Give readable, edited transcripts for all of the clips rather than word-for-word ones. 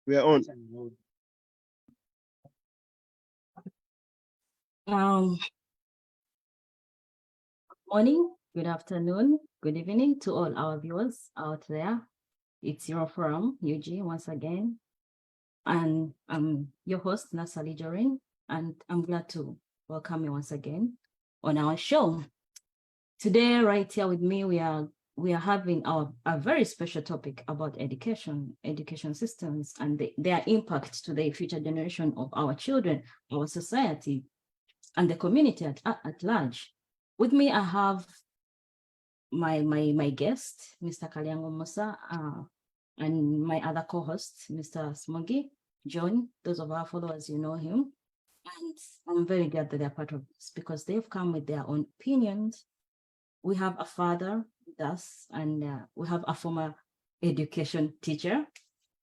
We are on. Morning, good afternoon, good evening to all our viewers out there. It's your from UG once again. And I'm your host, Nasali Jorin, and I'm glad to welcome you once again on our show. Today, right here with me, we are having a very special topic about education systems, and their impact to the future generation of our children, our society, and the community at large. With me, I have my guest, Mr. Kalyango Musa, and my other co-host, Mr. Smogi John. Those of our followers, you know him. And I'm very glad that they're part of this because they've come with their own opinions. We have a father with us, and we have a former education teacher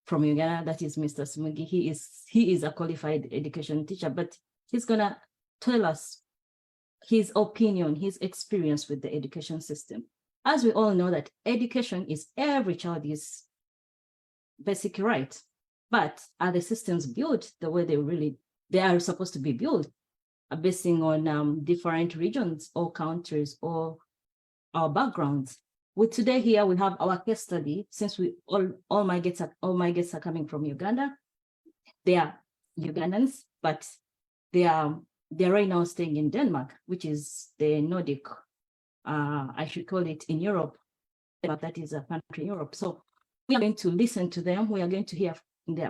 from Uganda, that is Mr. Smogi. He is a qualified education teacher, but he's gonna tell us his opinion, his experience with the education system. As we all know that education is every child's basic right, but are the systems built the way they are supposed to be built, basing on different regions or countries or our backgrounds? With today here, we have our case study. Since all my guests are coming from Uganda, they are Ugandans, but they're right now staying in Denmark, which is the Nordic, I should call it in Europe, but that is a country in Europe. So we are going to listen to them. We are going to hear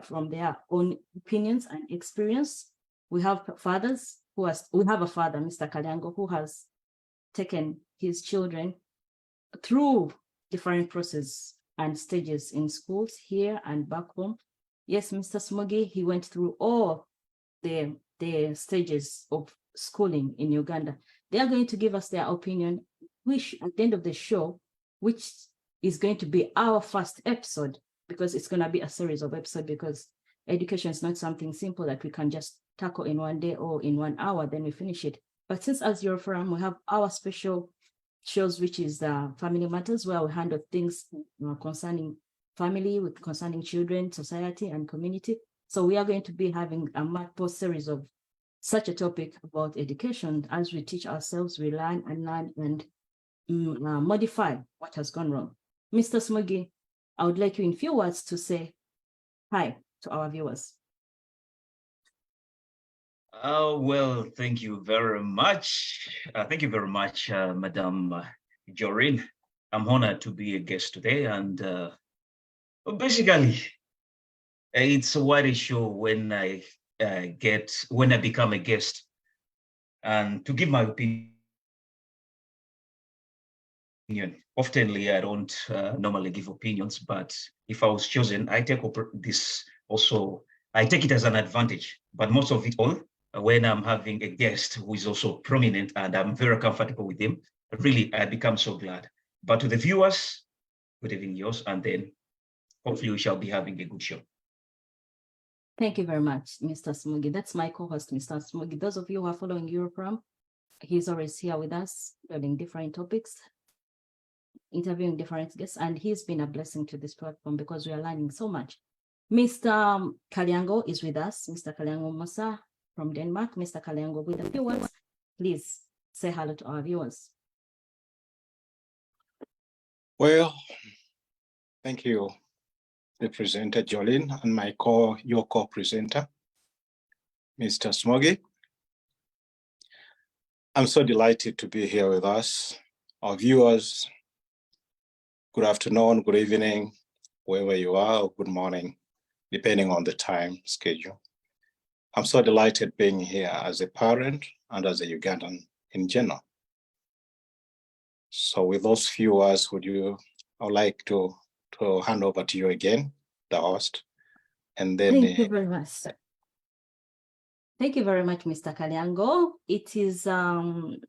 from their own opinions and experience. We have a father, Mr. Kalyango, who has taken his children through different processes and stages in schools here and back home. Yes, Mr. Smogi, he went through all the stages of schooling in Uganda. They are going to give us their opinion, which at the end of the show, which is going to be our first episode, because it's going to be a series of episodes, because education is not something simple that we can just tackle in one day or in 1 hour, then we finish it. But since as your forum, we have our special shows, which is Family Matters, where we handle things concerning family, concerning children, society, and community. So we are going to be having a multiple series of such a topic about education. As we teach ourselves, we learn and modify what has gone wrong. Mr. Smogi, I would like you in few words to say hi to our viewers. Well, thank you very much. Thank you very much, Madam Jorin. I'm honored to be a guest today. And basically, it's a wide show when I become a guest and to give my opinion. Oftenly, I don't normally give opinions, but if I was chosen, I take this also. I take it as an advantage, but most of it all, when I'm having a guest who is also prominent and I'm very comfortable with him, really, I become so glad. But to the viewers, good evening, yours, and then hopefully we shall be having a good show. Thank you very much, Mr. Smogi. That's my co-host, Mr. Smogi. Those of you who are following Europrogram, he's always here with us, learning different topics, interviewing different guests, and he's been a blessing to this platform because we are learning so much. Mr. Kalyango is with us, Mr. Kalyango Musa from Denmark. Mr. Kalyango, with the viewers, please say hello to our viewers. Well, thank you, the presenter Jolene, and your co-presenter, Mr. Smogi. I'm so delighted to be here with us. Our viewers, good afternoon, good evening, wherever you are, or good morning, depending on the time schedule. I'm so delighted being here as a parent and as a Ugandan in general. So with those few words, I would like to hand over to you again, the host, and then— Thank you very much, sir. Thank you very much, Mr. Kalyango. It is 10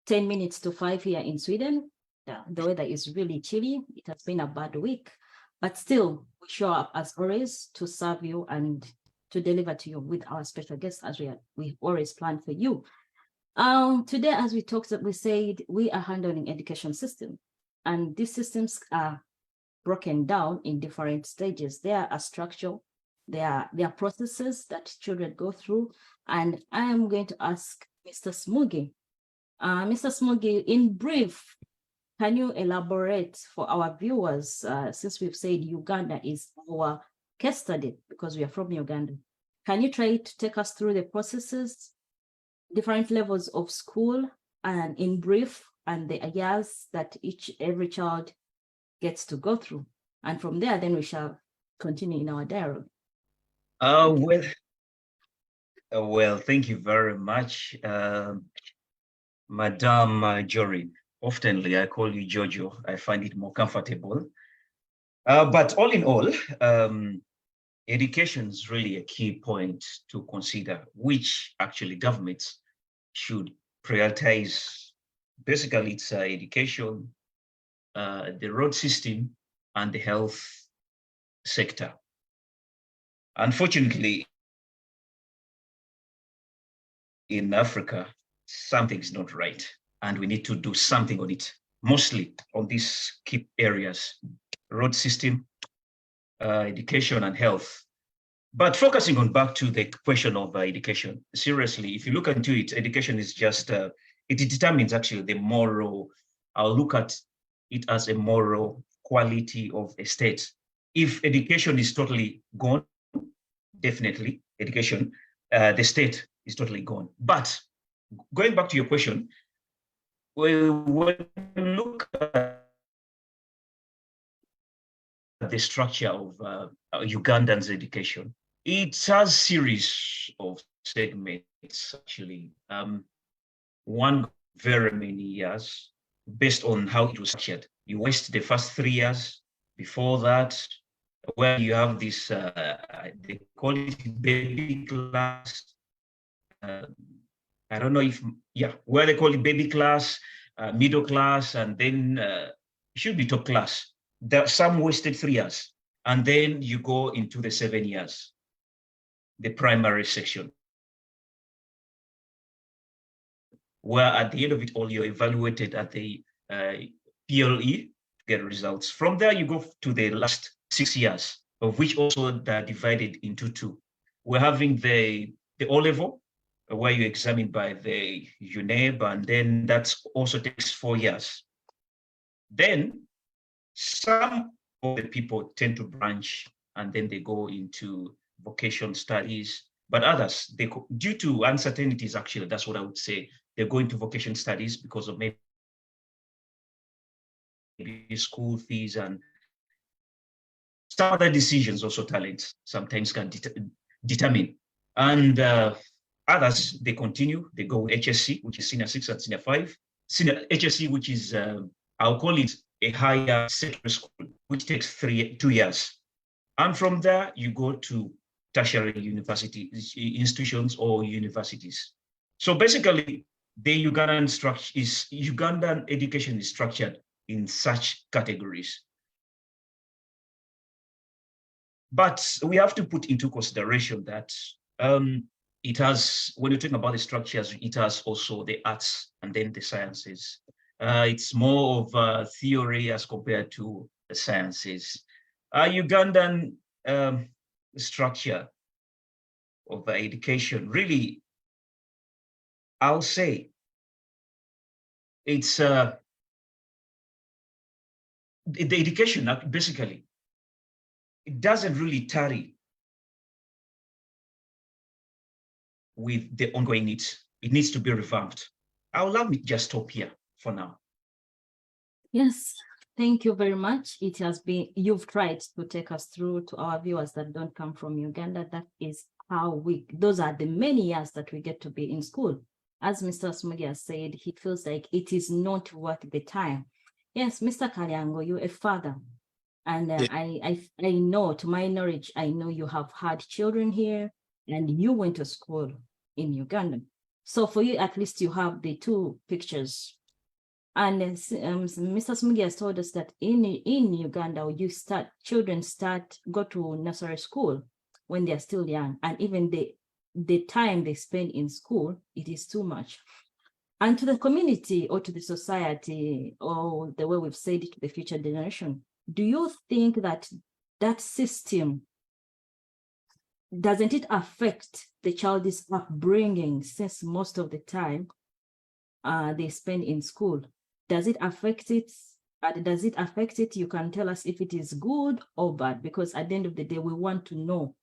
minutes to 5 here in Sweden. The weather is really chilly. It has been a bad week, but still we show up as always to serve you and to deliver to you with our special guests as we always plan for you. Today, as we said we are handling education system, and these systems are broken down in different stages. There are a structure, there are processes that children go through. And I am going to ask Mr. Smugi. Mr. Smugi, in brief, can you elaborate for our viewers, since we've said Uganda is our case study because we are from Uganda. Can you try to take us through the processes, different levels of school, and in brief, and the years that every child gets to go through? And from there, then we shall continue in our dialogue. Well, thank you very much, Madam Jory. Oftenly, I call you Jojo. I find it more comfortable. But all in all, education is really a key point to consider, which actually governments should prioritize. Basically, it's education, the road system, and the health sector. Unfortunately, in Africa, something's not right, and we need to do something on it, mostly on these key areas: road system, education, and health. But focusing on back to the question of education, seriously, if you look into it, education is just, it determines actually the moral, I'll look at it as a moral quality of a state. If education is totally gone, definitely education, the state is totally gone. But going back to your question, when you look at the structure of Ugandan's education, it has a series of segments, actually. One very many years, based on how it was structured. You waste the first 3 years. Before that, where you have this, they call it baby class. I don't know if, yeah, where they call it baby class, middle class, and then it should be top class. There, some wasted 3 years, and then you go into the 7 years, the primary section, where at the end of it all, you're evaluated at the PLE to get results. From there, you go to the last 6 years, of which also they're divided into two. We're having the O level, where you examine by the UNEB, and then that also takes 4 years. Then some of the people tend to branch, and then they go into vocation studies, but others, they, due to uncertainties, actually, that's what I would say, they go into vocation studies because of maybe school fees and some other decisions. Also talents sometimes can determine. And others, they continue, they go with HSC, which is senior 6 and senior 5. Senior HSC, which is, I'll call it a higher secondary school, which takes 2 years. And from there, you go to tertiary university institutions or universities. So basically, the Ugandan education is structured in such categories. But we have to put into consideration that it has, when you're talking about the structures, it has also the arts and then the sciences. It's more of theory as compared to the sciences. Ugandan structure of education, really, I'll say it's the education basically, it doesn't really tally with the ongoing needs. It needs to be revamped. I'll let me just stop here for now. Yes, thank you very much. It has been, you've tried to take us through to our viewers that don't come from Uganda. That is how those are the many years that we get to be in school. As Mr. Smugi has said, he feels like it is not worth the time. Yes, Mr. Kalyango, you're a father. And I know, to my knowledge, I know you have had children here and you went to school in Uganda. So for you, at least you have the two pictures. And Mr. Smugi has told us that in Uganda, children go to nursery school when they're still young. And even the time they spend in school, it is too much. And to the community or to the society, or the way we've said it to the future generation, do you think that that system, doesn't it affect the child's upbringing, since most of the time they spend in school? Does it affect it? Does it affect it? You can tell us if it is good or bad, because at the end of the day, we want to know,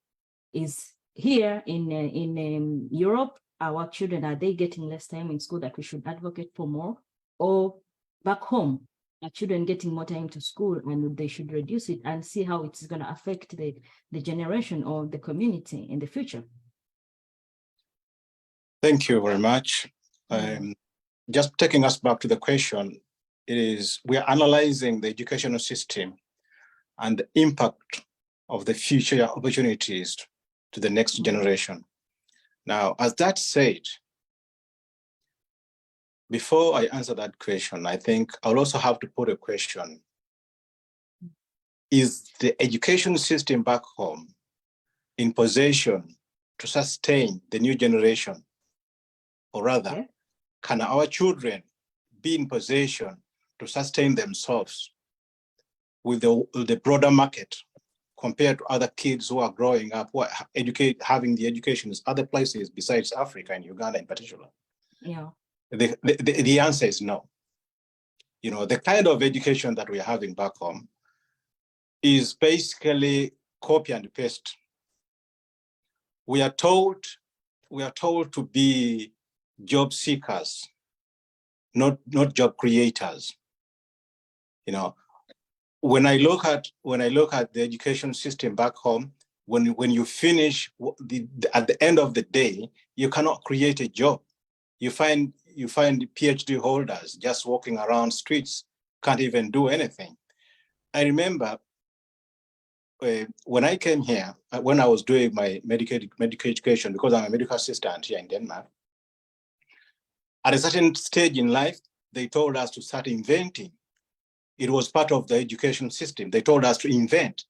is here in Europe, our children, are they getting less time in school that we should advocate for more? Or back home, are children getting more time to school and they should reduce it, and see how it's going to affect the generation or the community in the future? Thank you very much. Just taking us back to the question, we are analyzing the educational system and the impact of the future opportunities to the next generation. Now, as that said, before I answer that question, I think I'll also have to put a question. Is the education system back home in position to sustain the new generation? Or rather, can our children be in position to sustain themselves with the broader market compared to other kids who are growing up, who are having the educations other places besides Africa and Uganda in particular? Yeah. The answer is no. You know, the kind of education that we're having back home is basically copy and paste. We are told to be job seekers, not job creators. You know, when I look at the education system back home, when you finish at the end of the day, you cannot create a job. You find PhD holders just walking around streets, can't even do anything. I remember when I came here, when I was doing my medical education, because I'm a medical assistant here in Denmark, at a certain stage in life, they told us to start inventing. It was part of the education system. They told us to invent,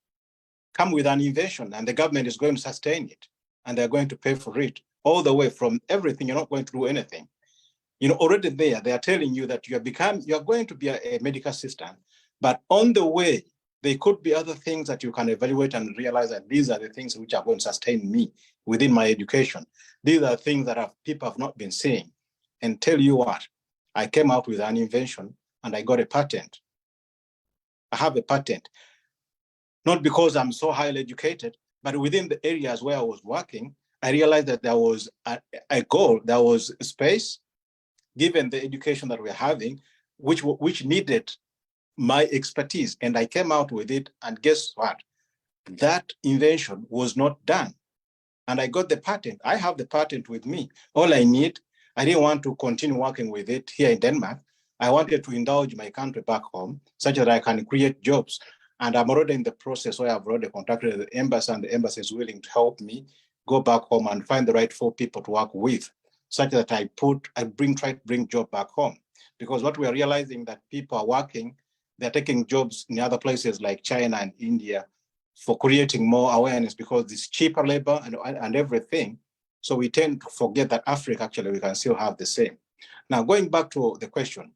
come with an invention, and the government is going to sustain it, and they're going to pay for it all the way from everything. You're not going to do anything. You know, already there, they are telling you that you're going to be a medical assistant, but on the way, there could be other things that you can evaluate and realize that these are the things which are going to sustain me within my education. These are things that people have not been seeing. And tell you what, I came out with an invention and I got a patent. I have a patent, not because I'm so highly educated, but within the areas where I was working, I realized that there was a goal, there was a space, given the education that we're having, which needed my expertise. And I came out with it, and guess what? That invention was not done. And I got the patent. I have the patent with me. All I need, I didn't want to continue working with it here in Denmark. I wanted to indulge my country back home such that I can create jobs. And I'm already in the process where I've already contacted the embassy, and the embassy is willing to help me go back home and find the right 4 people to work with, such that try to bring job back home. Because what we are realizing that people are working, they're taking jobs in other places like China and India for creating more awareness, because it's cheaper labor and everything. So we tend to forget that Africa, actually, we can still have the same. Now, going back to the question,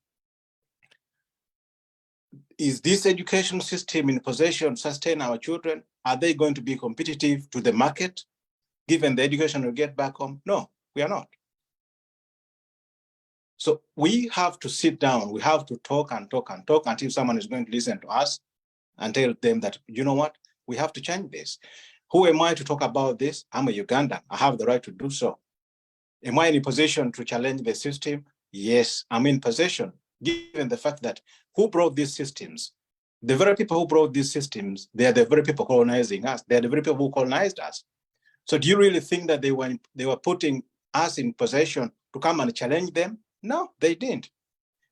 is this education system in position to sustain our children? Are they going to be competitive to the market, given the education we get back home? No, we are not. So we have to sit down, we have to talk and talk and talk until someone is going to listen to us and tell them that, you know what, we have to change this. Who am I to talk about this? I'm a Ugandan, I have the right to do so. Am I in a position to challenge the system? Yes, I'm in position, given the fact that who brought these systems? The very people who brought these systems, they are the very people colonizing us. They are the very people who colonized us. So do you really think that they were putting us in possession to come and challenge them? No, they didn't.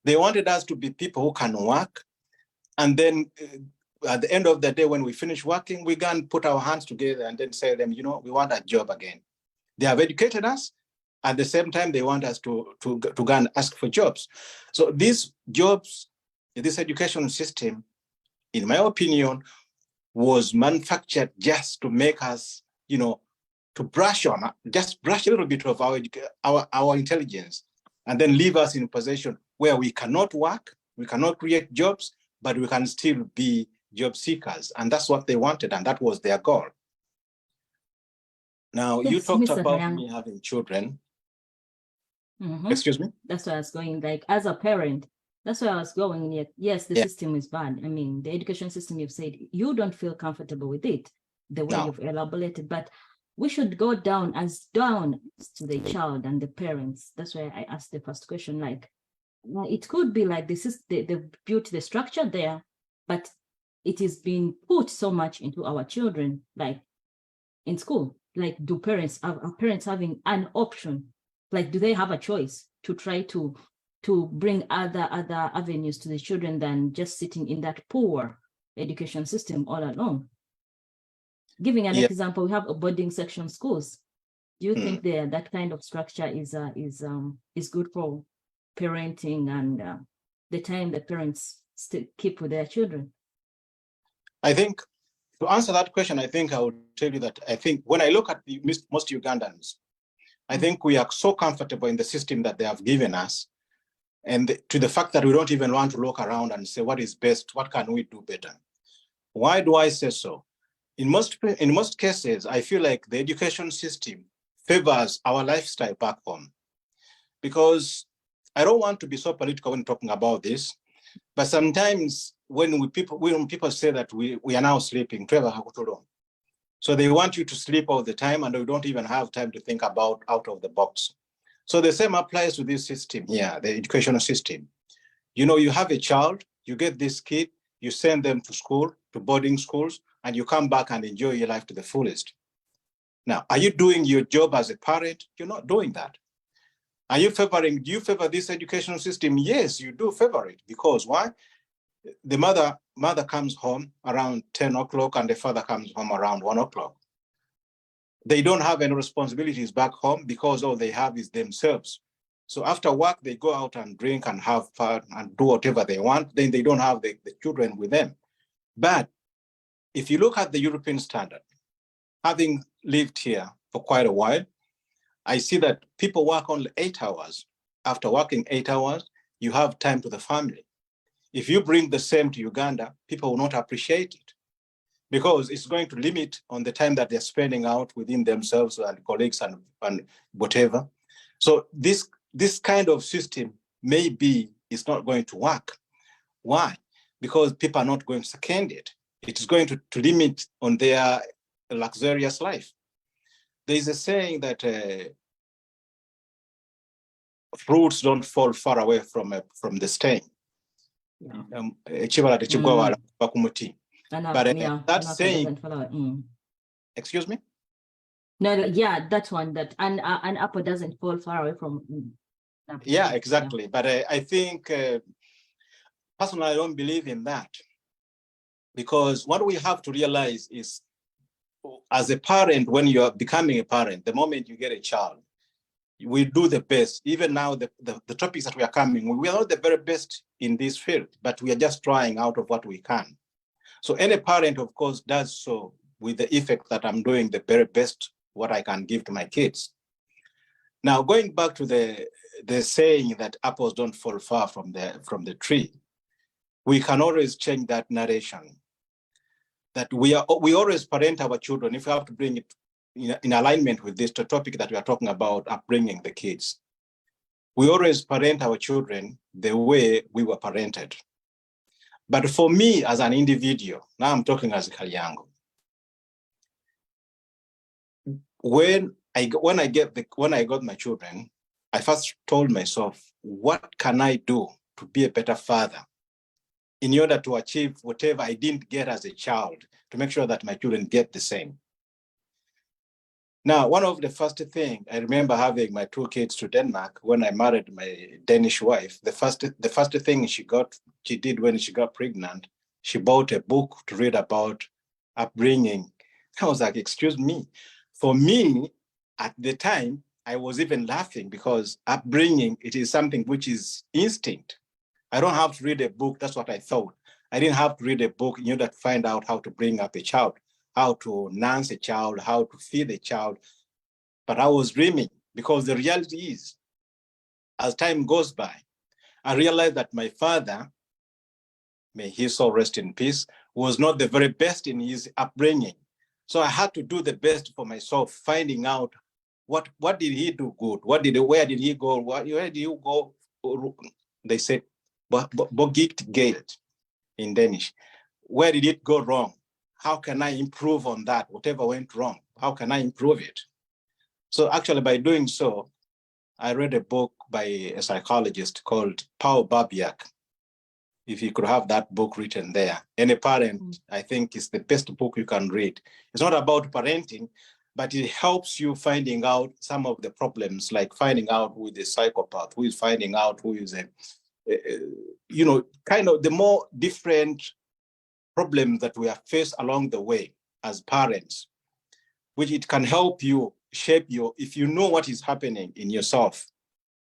They wanted us to be people who can work. And then at the end of the day, when we finish working, we can put our hands together and then say to them, you know, we want a job again. They have educated us. At the same time, they want us to go and ask for jobs. So these jobs, this education system, in my opinion, was manufactured just to make us, you know, to brush a little bit of our intelligence, and then leave us in a position where we cannot work, we cannot create jobs, but we can still be job seekers, and that's what they wanted, and that was their goal. Now, you Yes, talked Mr. about Kayang. me having children. Mhm. Excuse me? That's where I was going. Like, as a parent, that's where I was going. Yet, yes, the Yeah. system is bad. I mean, the education system, you've said you don't feel comfortable with it, the way No. you've elaborated, but we should go down to the child and the parents. That's why I asked the first question. Like, well, it could be like this is the beauty, the structure there, but it is being put so much into our children, like in school. Like, do parents are parents having an option? Like, do they have a choice to try to bring other avenues to the children than just sitting in that poor education system all along? Giving an Yeah. example, we have a boarding section schools. Do you think that kind of structure is good for parenting and the time that parents keep with their children? I think to answer that question, I think I would tell you that I think when I look at most Ugandans, I think we are so comfortable in the system that they have given us, and to the fact that we don't even want to look around and say what is best, what can we do better? Why do I say so? In most cases, I feel like the education system favors our lifestyle back home, because I don't want to be so political when talking about this, but sometimes when people say that we are now sleeping, so they want you to sleep all the time, and we don't even have time to think about out of the box. So the same applies to this system here, the educational system. You know, you have a child, you get this kid, you send them to school, to boarding schools, and you come back and enjoy your life to the fullest. Now, are you doing your job as a parent? You're not doing that. Do you favor this educational system? Yes, you do favor it, because why? The mother comes home around 10 o'clock and the father comes home around 1 o'clock. They don't have any responsibilities back home because all they have is themselves. So after work, they go out and drink and have fun and do whatever they want. Then they don't have the children with them. But if you look at the European standard, having lived here for quite a while, I see that people work only 8 hours. After working 8 hours, you have time to the family. If you bring the same to Uganda, people will not appreciate it, because it's going to limit on the time that they're spending out within themselves and colleagues and whatever. So this kind of system maybe is not going to work. Why? Because people are not going to second it. It is going to limit on their luxurious life. There is a saying that fruits don't fall far away from the stem. But that saying, excuse me? No, yeah, that one, that an apple doesn't fall far away from. Yeah, exactly. Yeah. But I think, personally, I don't believe in that, because what we have to realize is, as a parent, when you are becoming a parent, the moment you get a child, we do the best. Even now, the topics that we are coming, we are not the very best in this field, but we are just trying out of what we can. So any parent, of course, does so with the effect that I'm doing the very best what I can give to my kids. Now, going back to the saying that apples don't fall far from the tree, we can always change that narration. That we always parent our children, if we have to bring it in alignment with this topic that we are talking about, upbringing the kids. We always parent our children the way we were parented. But for me as an individual, now I'm talking as a Kalyango, when I got my children, I first told myself, what can I do to be a better father in order to achieve whatever I didn't get as a child, to make sure that my children get the same. Now, one of the first things, I remember having my 2 kids to Denmark when I married my Danish wife. The first thing she did when she got pregnant, she bought a book to read about upbringing. I was like, excuse me. For me, at the time, I was even laughing, because upbringing, it is something which is instinct. I don't have to read a book. That's what I thought. I didn't have to read a book in order to find out how to bring up a child, how to nurse a child, how to feed a child. But I was dreaming, because the reality is, as time goes by, I realized that my father, may his soul rest in peace, was not the very best in his upbringing. So I had to do the best for myself, finding out what did he do good? Where did he go? Where did you go? They said, "Bogigt galt" in Danish. Where did it go wrong? How can I improve on that? Whatever went wrong, how can I improve it? So actually, by doing so, I read a book by a psychologist called Paul Babiak. If you could have that book written there, any parent, I think is the best book you can read. It's not about parenting, but it helps you finding out some of the problems, like finding out who is a psychopath, who is finding out who is kind of the more different problems that we have faced along the way as parents, which it can help you shape if you know what is happening in yourself.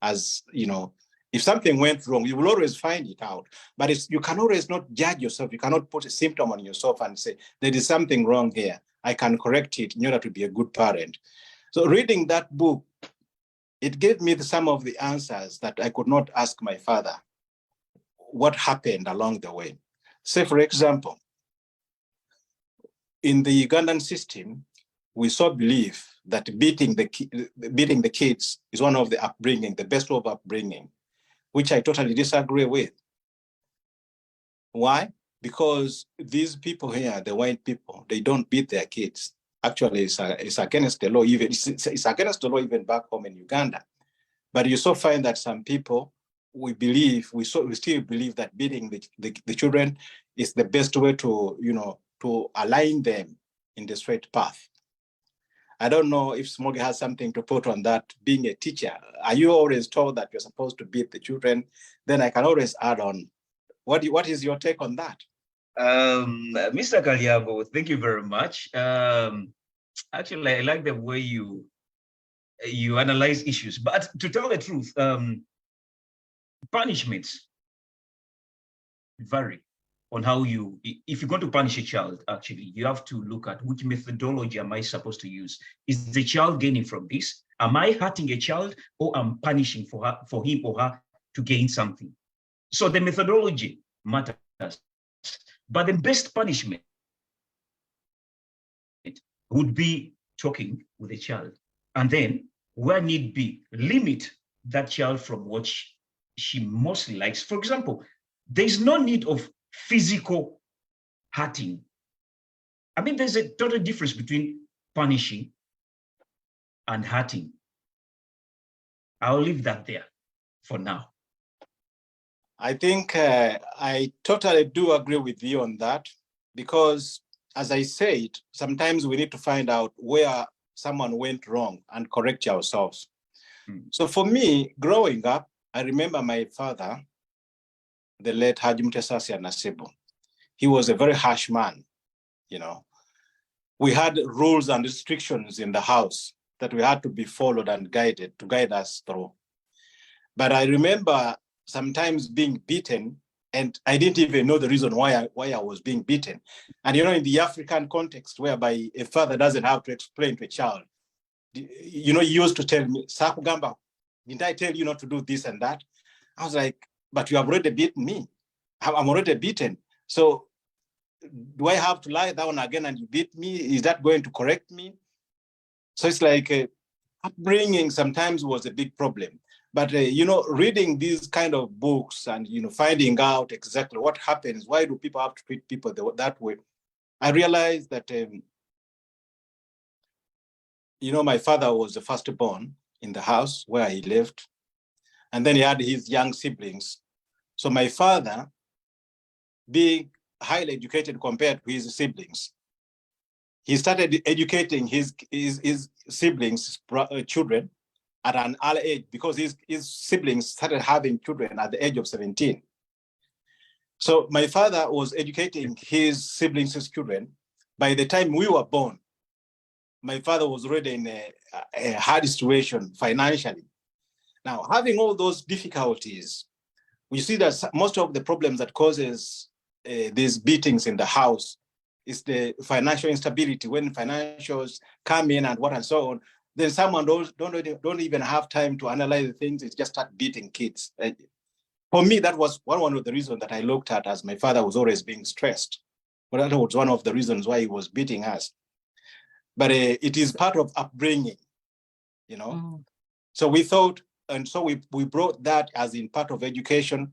As you know, if something went wrong, you will always find it out, but you can always not judge yourself. You cannot put a symptom on yourself and say, there is something wrong here, I can correct it in order to be a good parent. So reading that book, it gave me some of the answers that I could not ask my father. What happened along the way? Say, for example, in the Ugandan system, we so believe that beating the kids is one of the upbringing, the best of upbringing, which I totally disagree with. Why? Because these people here, the white people, they don't beat their kids. Actually, it's against the law. It's against the law even back home in Uganda. But you so find that some people, we still believe that beating the children is the best way to align them in the straight path. I don't know if Smoggy has something to put on that. Being a teacher, are you always told that you're supposed to beat the children? Then I can always add on. What is your take on that? Mr. Kalyago, thank you very much. Actually, I like the way you analyze issues. But to tell the truth, punishments vary on how if you're going to punish a child, actually, you have to look at which methodology am I supposed to use. Is the child gaining from this? Am I hurting a child, or am I punishing for him or her to gain something? So the methodology matters. But the best punishment would be talking with a child. And then, where need be, limit that child from what she mostly likes. For example, there's no need of physical hurting. I mean, there's a total difference between punishing and hurting. I'll leave that there for now. I think I totally do agree with you on that, because as I said, sometimes we need to find out where someone went wrong and correct ourselves. So for me, growing up, I remember my father, the late Haji Mutesasi Nasibu. He was a very harsh man, We had rules and restrictions in the house that we had to be followed and guided to guide us through. But I remember sometimes being beaten, and I didn't even know the reason why I was being beaten. And in the African context, whereby a father doesn't have to explain to a child, he used to tell me, Sakugamba, didn't I tell you not to do this and that? I was like, but you have already beaten me. I'm already beaten. So do I have to lie down again and you beat me? Is that going to correct me? So it's like upbringing sometimes was a big problem. But, reading these kind of books and, finding out exactly what happens, why do people have to treat people that way? I realized that, my father was the firstborn in the house where he lived. And then he had his young siblings. So my father, being highly educated compared to his siblings, he started educating his siblings, children, at an early age, because his siblings started having children at the age of 17. So my father was educating his siblings' children. By the time we were born, my father was already in a hard situation financially. Now, having all those difficulties, we see that most of the problems that causes these beatings in the house is the financial instability. When financials come in and so on, then someone don't even have time to analyze the things. It's just start beating kids. For me, that was one of the reasons that I looked at, as my father was always being stressed. Well, that was one of the reasons why he was beating us. But it is part of upbringing, you know. Mm. So we thought, and so we brought that as in part of education.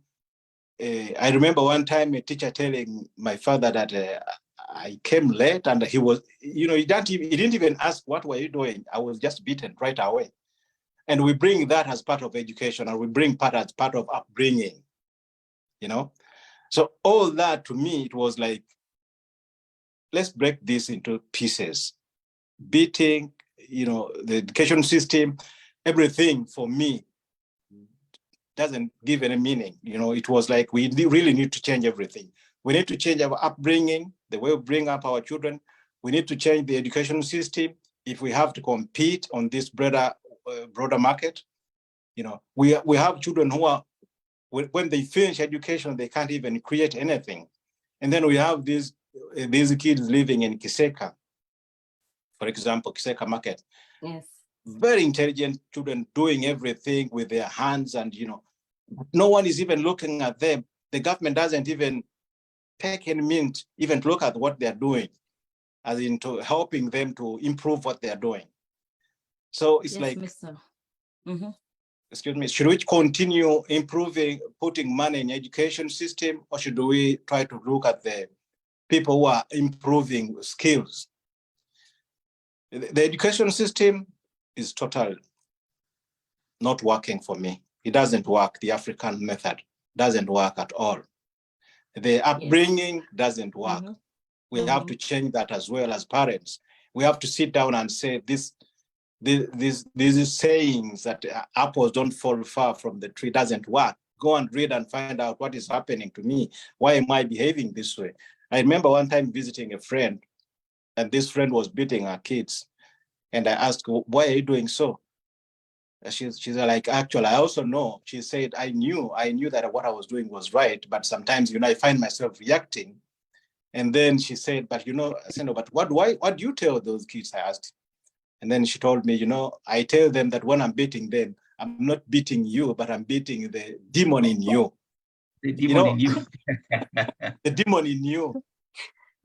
I remember one time a teacher telling my father that I came late, and he was, you know, he didn't even ask, what were you doing? I was just beaten right away. And we bring that as part of education, and we bring part as part of upbringing, you know. So all that, to me, it was like, let's break this into pieces. Beating, you know, the education system, everything for me doesn't give any meaning. You know, it was like we really need to change everything. We need to change our upbringing, the way we bring up our children. We need to change the education system if we have to compete on this broader market. You know, we have children who are, when they finish education, they can't even create anything. And then we have these kids living in Kiseka, for example, Kiseka market. Yes. Very intelligent children doing everything with their hands, and, you know, no one is even looking at them. The government doesn't even take any minute even to look at what they're doing, as into helping them to improve what they're doing. So it's Yes, like, Mr. Mm-hmm. excuse me, should we continue improving, putting money in education system, or should we try to look at the people who are improving skills? The education system is totally not working for me. It doesn't work. The African method doesn't work at all. The upbringing doesn't work. Mm-hmm. We have to change that as well as parents. We have to sit down and say, these sayings that apples don't fall far from the tree doesn't work. Go and read and find out what is happening to me. Why am I behaving this way? I remember one time visiting a friend, and this friend was beating her kids. And I asked, why are you doing so? She's like, actually, I also know. She said, I knew that what I was doing was right, but sometimes, you know, I find myself reacting. And then she said, but, you know, I said, no, but what do you tell those kids? I asked. And then she told me, you know, I tell them that when I'm beating them, I'm not beating you, but I'm beating the demon in you. The demon in you. The demon in you.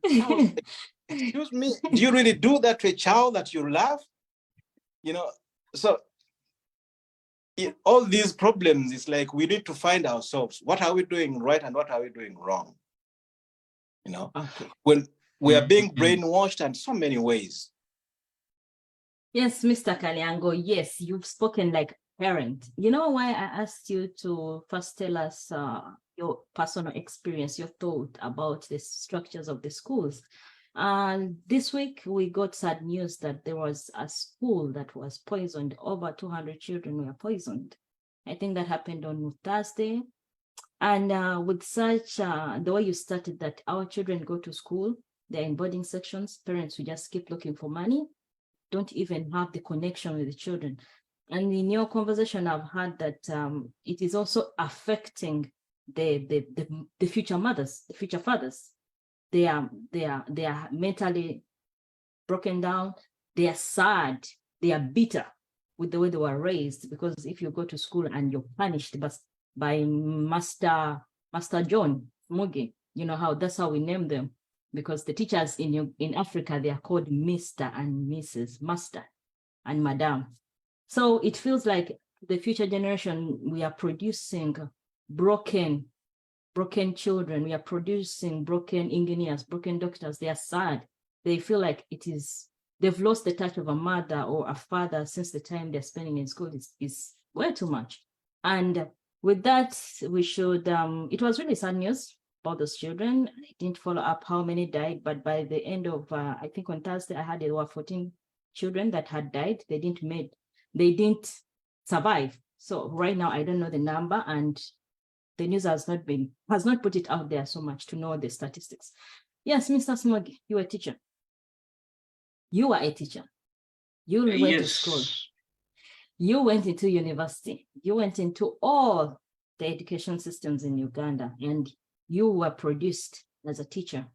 Like, excuse me, do you really do that to a child that you love? You know, so all these problems, it's like we need to find ourselves. What are we doing right and what are we doing wrong? You know, when we are being brainwashed in so many ways. Yes, Mr. Kalyango, yes, you've spoken like a parent. You know why I asked you to first tell us your personal experience, your thought about the structures of the schools. This week, we got sad news that there was a school that was poisoned. Over 200 children were poisoned. I think that happened on Thursday. And with such, the way you started that our children go to school, they're in boarding sections, parents will just keep looking for money, don't even have the connection with the children. And in your conversation, I've heard that it is also affecting the future mothers, the future fathers. They are mentally broken down. They are sad. They are bitter with the way they were raised. Because if you go to school and you're punished by Master John Mugi, you know how that's how we name them. Because the teachers in Africa, they are called Mr. and Mrs. Master and Madam. So it feels like the future generation, we are producing broken children. We are producing broken engineers, broken doctors. They are sad. They feel like they've lost the touch of a mother or a father since the time they're spending in school is way too much. And with that, we should, it was really sad news about those children. I didn't follow up how many died, but by the end of, I think on Thursday, I heard there were 14 children that had died. They didn't survive. So right now, I don't know the number, and the news has not put it out there so much to know the statistics. Yes, Mr. Smogi, you were a teacher. You are a teacher. You went to school. You went into university. You went into all the education systems in Uganda, and you were produced as a teacher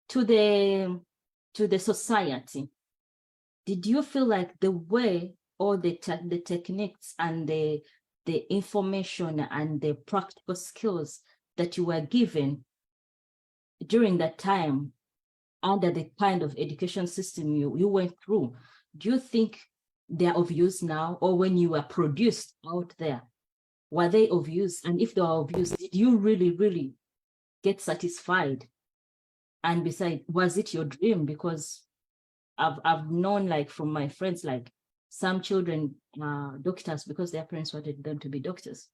to the society. Did you feel like the way all the techniques and the information and the practical skills that you were given during that time, under the kind of education system you went through, do you think they're of use now? Or when you were produced out there, were they of use? And if they were of use, did you really get satisfied? And besides, was it your dream? Because I've known, like, from my friends, like some children are doctors because their parents wanted them to be doctors.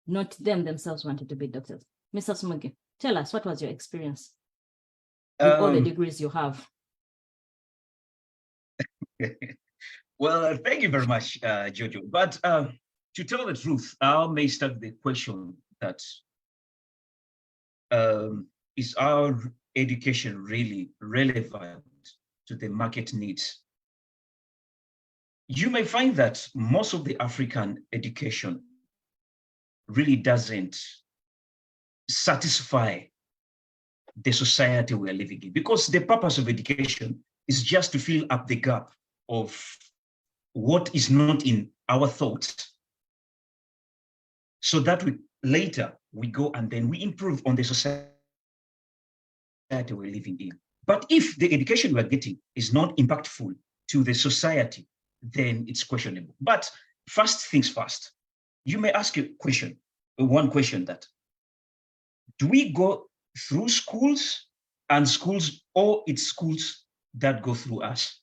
Not them themselves wanted to be doctors. Mr. Smugi, tell us, what was your experience with all the degrees you have? Well, thank you very much, Jojo. But to tell the truth, I may start the question that is our education really relevant to the market needs? You may find that most of the African education really doesn't satisfy the society we are living in, because the purpose of education is just to fill up the gap of what is not in our thoughts, so that later we go and then we improve on the society we're living in. But if the education we're getting is not impactful to the society, then it's questionable. But first things first, you may ask one question that, do we go through schools and schools, or it's schools that go through us?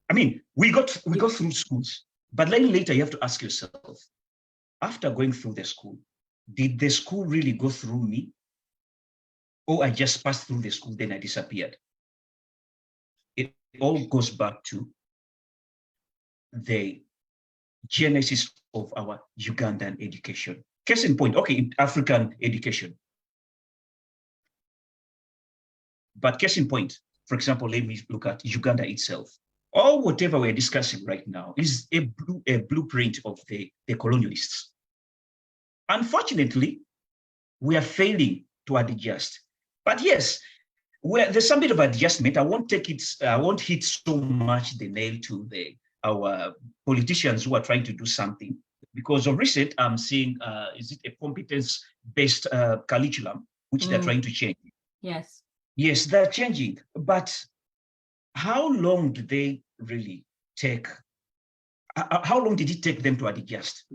I mean, we go through schools, but then later you have to ask yourself, after going through the school, did the school really go through me? Or I just passed through the school, then I disappeared? It all goes back to the genesis of our Ugandan education. Case in point, okay, African education. But case in point, for example, let me look at Uganda itself. Or whatever we're discussing right now is a blueprint of the colonialists. Unfortunately, we are failing to adjust. But yes, there's some bit of adjustment. I won't hit so much the nail to our politicians who are trying to do something, because of recent, I'm seeing, is it a competence-based curriculum, which they're trying to change? Yes. Yes, they're changing. But how long do they really take? How long did it take them to adjust?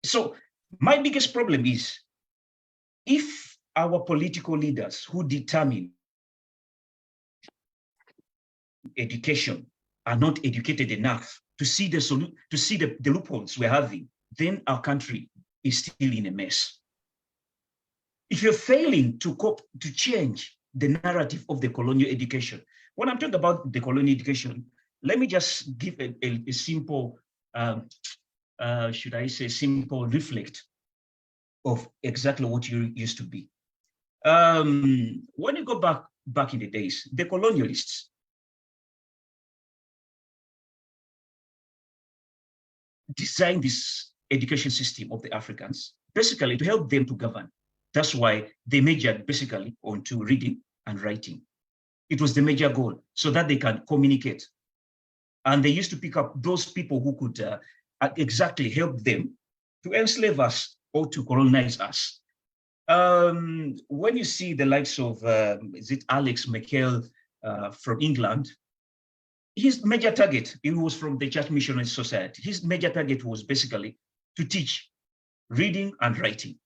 So my biggest problem is, if our political leaders who determine education are not educated enough to see the loopholes we're having, then our country is still in a mess. If you're failing to change the narrative of the colonial education, when I'm talking about the colonial education, let me just give a simple, should I say, simple reflect of exactly what you used to be. When you go back in the days, the colonialists designed this education system of the Africans basically to help them to govern. That's why they majored basically onto reading and writing. It was the major goal, so that they can communicate. And they used to pick up those people who could exactly help them to enslave us or to colonize us. When you see the likes of, is it Alex McHale from England, his major target, it was from the Church Missionary Society. His major target was basically to teach reading and writing.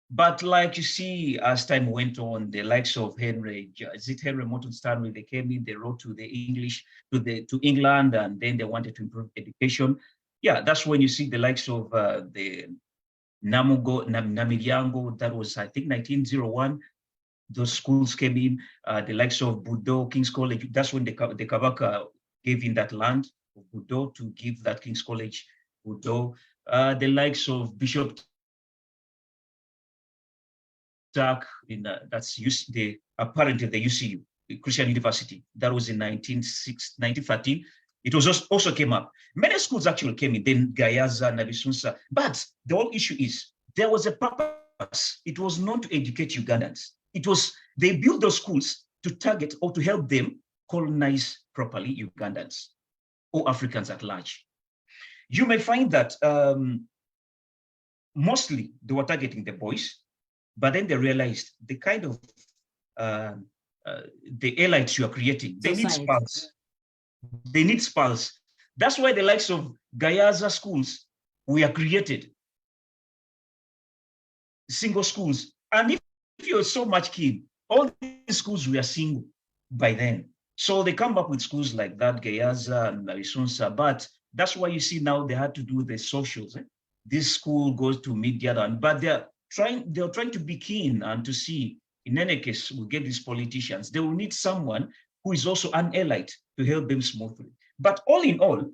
But like you see, as time went on, the likes of Henry Morton Stanley, they came in, they wrote to the English, to England, and then they wanted to improve education. Yeah, that's when you see the likes of the Namiryango, that was, I think, 1901. Those schools came in, the likes of Budo, King's College. That's when the Kabaka gave in that land of Budo to give that King's College, Budo. The likes of Bishop Tuck, that's apparently the UCU, the Christian University. That was in 1913. It was also came up. Many schools actually came in, then Gayaza, Nabisunsa. But the whole issue is, there was a purpose. It was not to educate Ugandans. It was, they built those schools to target or to help them colonize properly Ugandans or Africans at large. You may find that mostly they were targeting the boys, But then they realized the kind of the elites you are creating, they need Society. sparks. They need sparks. That's why the likes of Gayaza schools were created. Single schools. And if you're so much keen, all these schools were single by then. So they come up with schools like that, Gayaza and Marisunsa, but that's why you see now they had to do the socials. This school goes to meet the other one, but they're trying to be keen and to see, in any case, we'll get these politicians. They will need someone who is also an elite to help them smoothly. But all in all,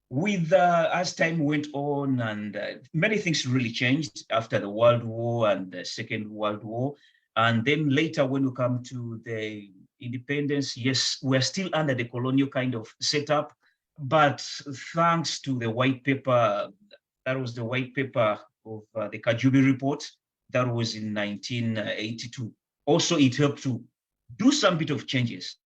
with as time went on and many things really changed after the World War and the Second World War. And then later when we come to the independence, yes, we're still under the colonial kind of setup, but thanks to the white paper, that was the white paper of the Kajubi report, that was in 1982. Also, it helped to do some bit of changes.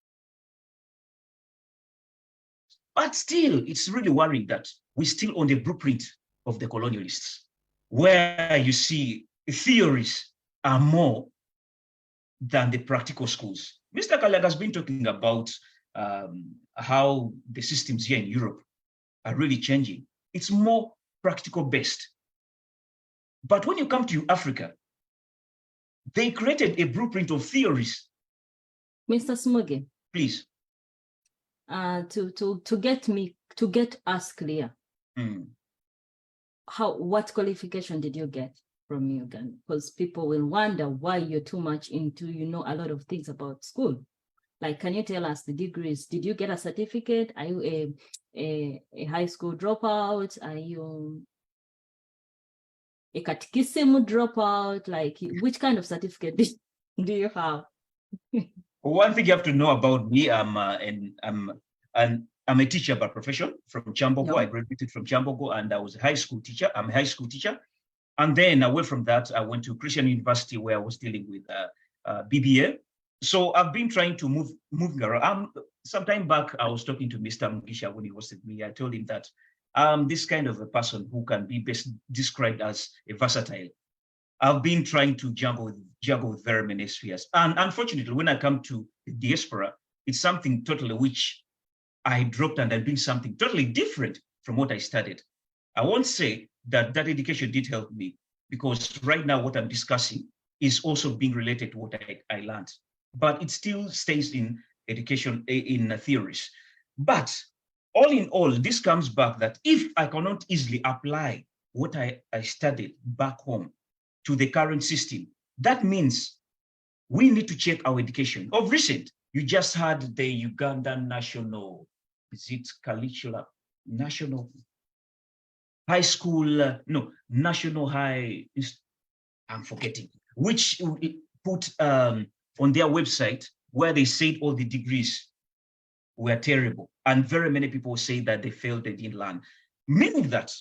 But still, it's really worrying that we're still on the blueprint of the colonialists, where you see theories are more than the practical schools. Mr. Kalag has been talking about how the systems here in Europe are really changing. It's more practical based. But when you come to Africa, they created a blueprint of theories. Mr. Smogi, Please. to get us clear, what qualification did you get from Uganda? Because people will wonder why you're too much into, a lot of things about school. Like, can you tell us the degrees? Did you get a certificate? Are you a high school dropout? Are you a catechism dropout? Like, which kind of certificate do you have? One thing you have to know about me, I'm a teacher by profession from Chambogo. No. I graduated from Chambogo and I was a high school teacher. I'm a high school teacher. And then away from that, I went to Christian University where I was dealing with BBA. So I've been trying to move around. Sometime back, I was talking to Mr. Mugisha when he was with me. I told him that I'm this kind of a person who can be best described as a versatile. I've been trying to juggle with very many spheres. And unfortunately, when I come to the diaspora, it's something totally which I dropped and I'm doing something totally different from what I studied. I won't say that education did help me, because right now what I'm discussing is also being related to what I learned, but it still stays in education, in theories. But all in all, this comes back that if I cannot easily apply what I studied back home to the current system, that means we need to check our education. Of recent, you just had the Ugandan national, is it curricula, national high school, national high, I'm forgetting, which put on their website where they said all the degrees were terrible. And very many people say that they failed, they didn't learn. Meaning that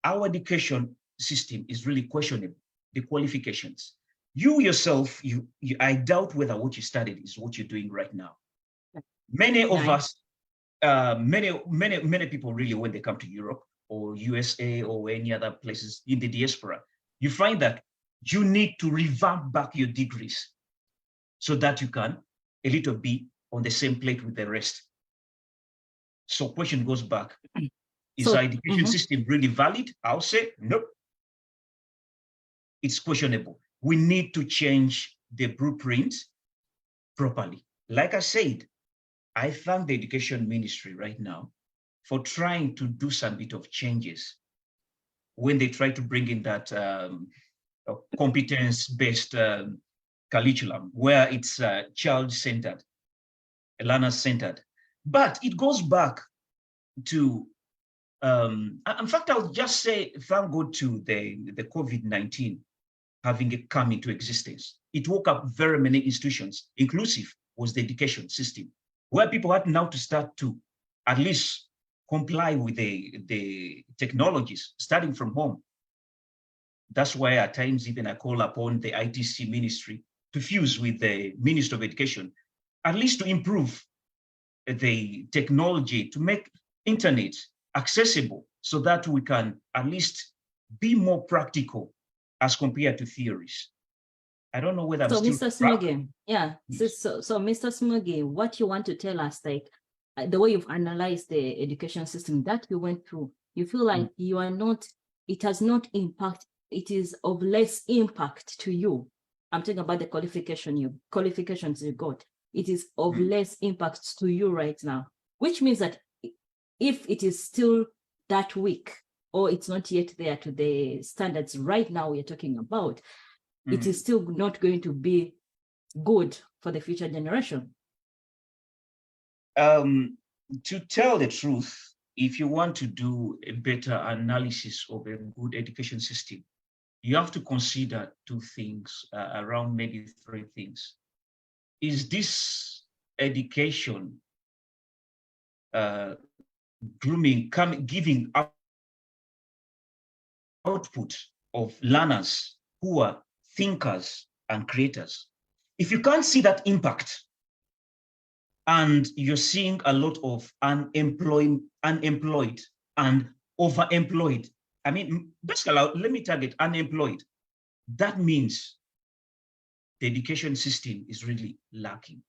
our education system is really questionable, the qualifications. You yourself, I doubt whether what you studied is what you're doing right now. Many of us, many people really, when they come to Europe or USA or any other places in the diaspora, you find that you need to revamp back your degrees so that you can a little bit on the same plate with the rest. So question goes back, is our education system really valid? I'll say, nope. It's questionable. We need to change the blueprint properly. Like I said, I thank the education ministry right now for trying to do some bit of changes when they try to bring in that competence-based curriculum where it's child-centered, learner-centered. But it goes back to, in fact, I'll just say thank God to the COVID-19 having come into existence. It woke up very many institutions, inclusive was the education system, where people had now to start to at least comply with the technologies, starting from home. That's why at times even I call upon the ITC ministry to fuse with the Ministry of Education, at least to improve the technology, to make internet accessible so that we can at least be more practical as compared to theories. I don't know whether I'm So, still Mr. track. Smugi, yeah. Yes. So, Mr. Smugi, what you want to tell us, like the way you've analyzed the education system that you went through, you feel like you are not, it has not impact, it is of less impact to you. I'm talking about the qualifications you got. It is of less impact to you right now, which means that if it is still that weak or it's not yet there to the standards right now we're talking about, it is still not going to be good for the future generation. To tell the truth, if you want to do a better analysis of a good education system, you have to consider two things, around maybe three things. Is this education giving output of learners who are thinkers and creators? If you can't see that impact, and you're seeing a lot of unemployed and overemployed, I mean, basically, let me target unemployed. That means the education system is really lacking.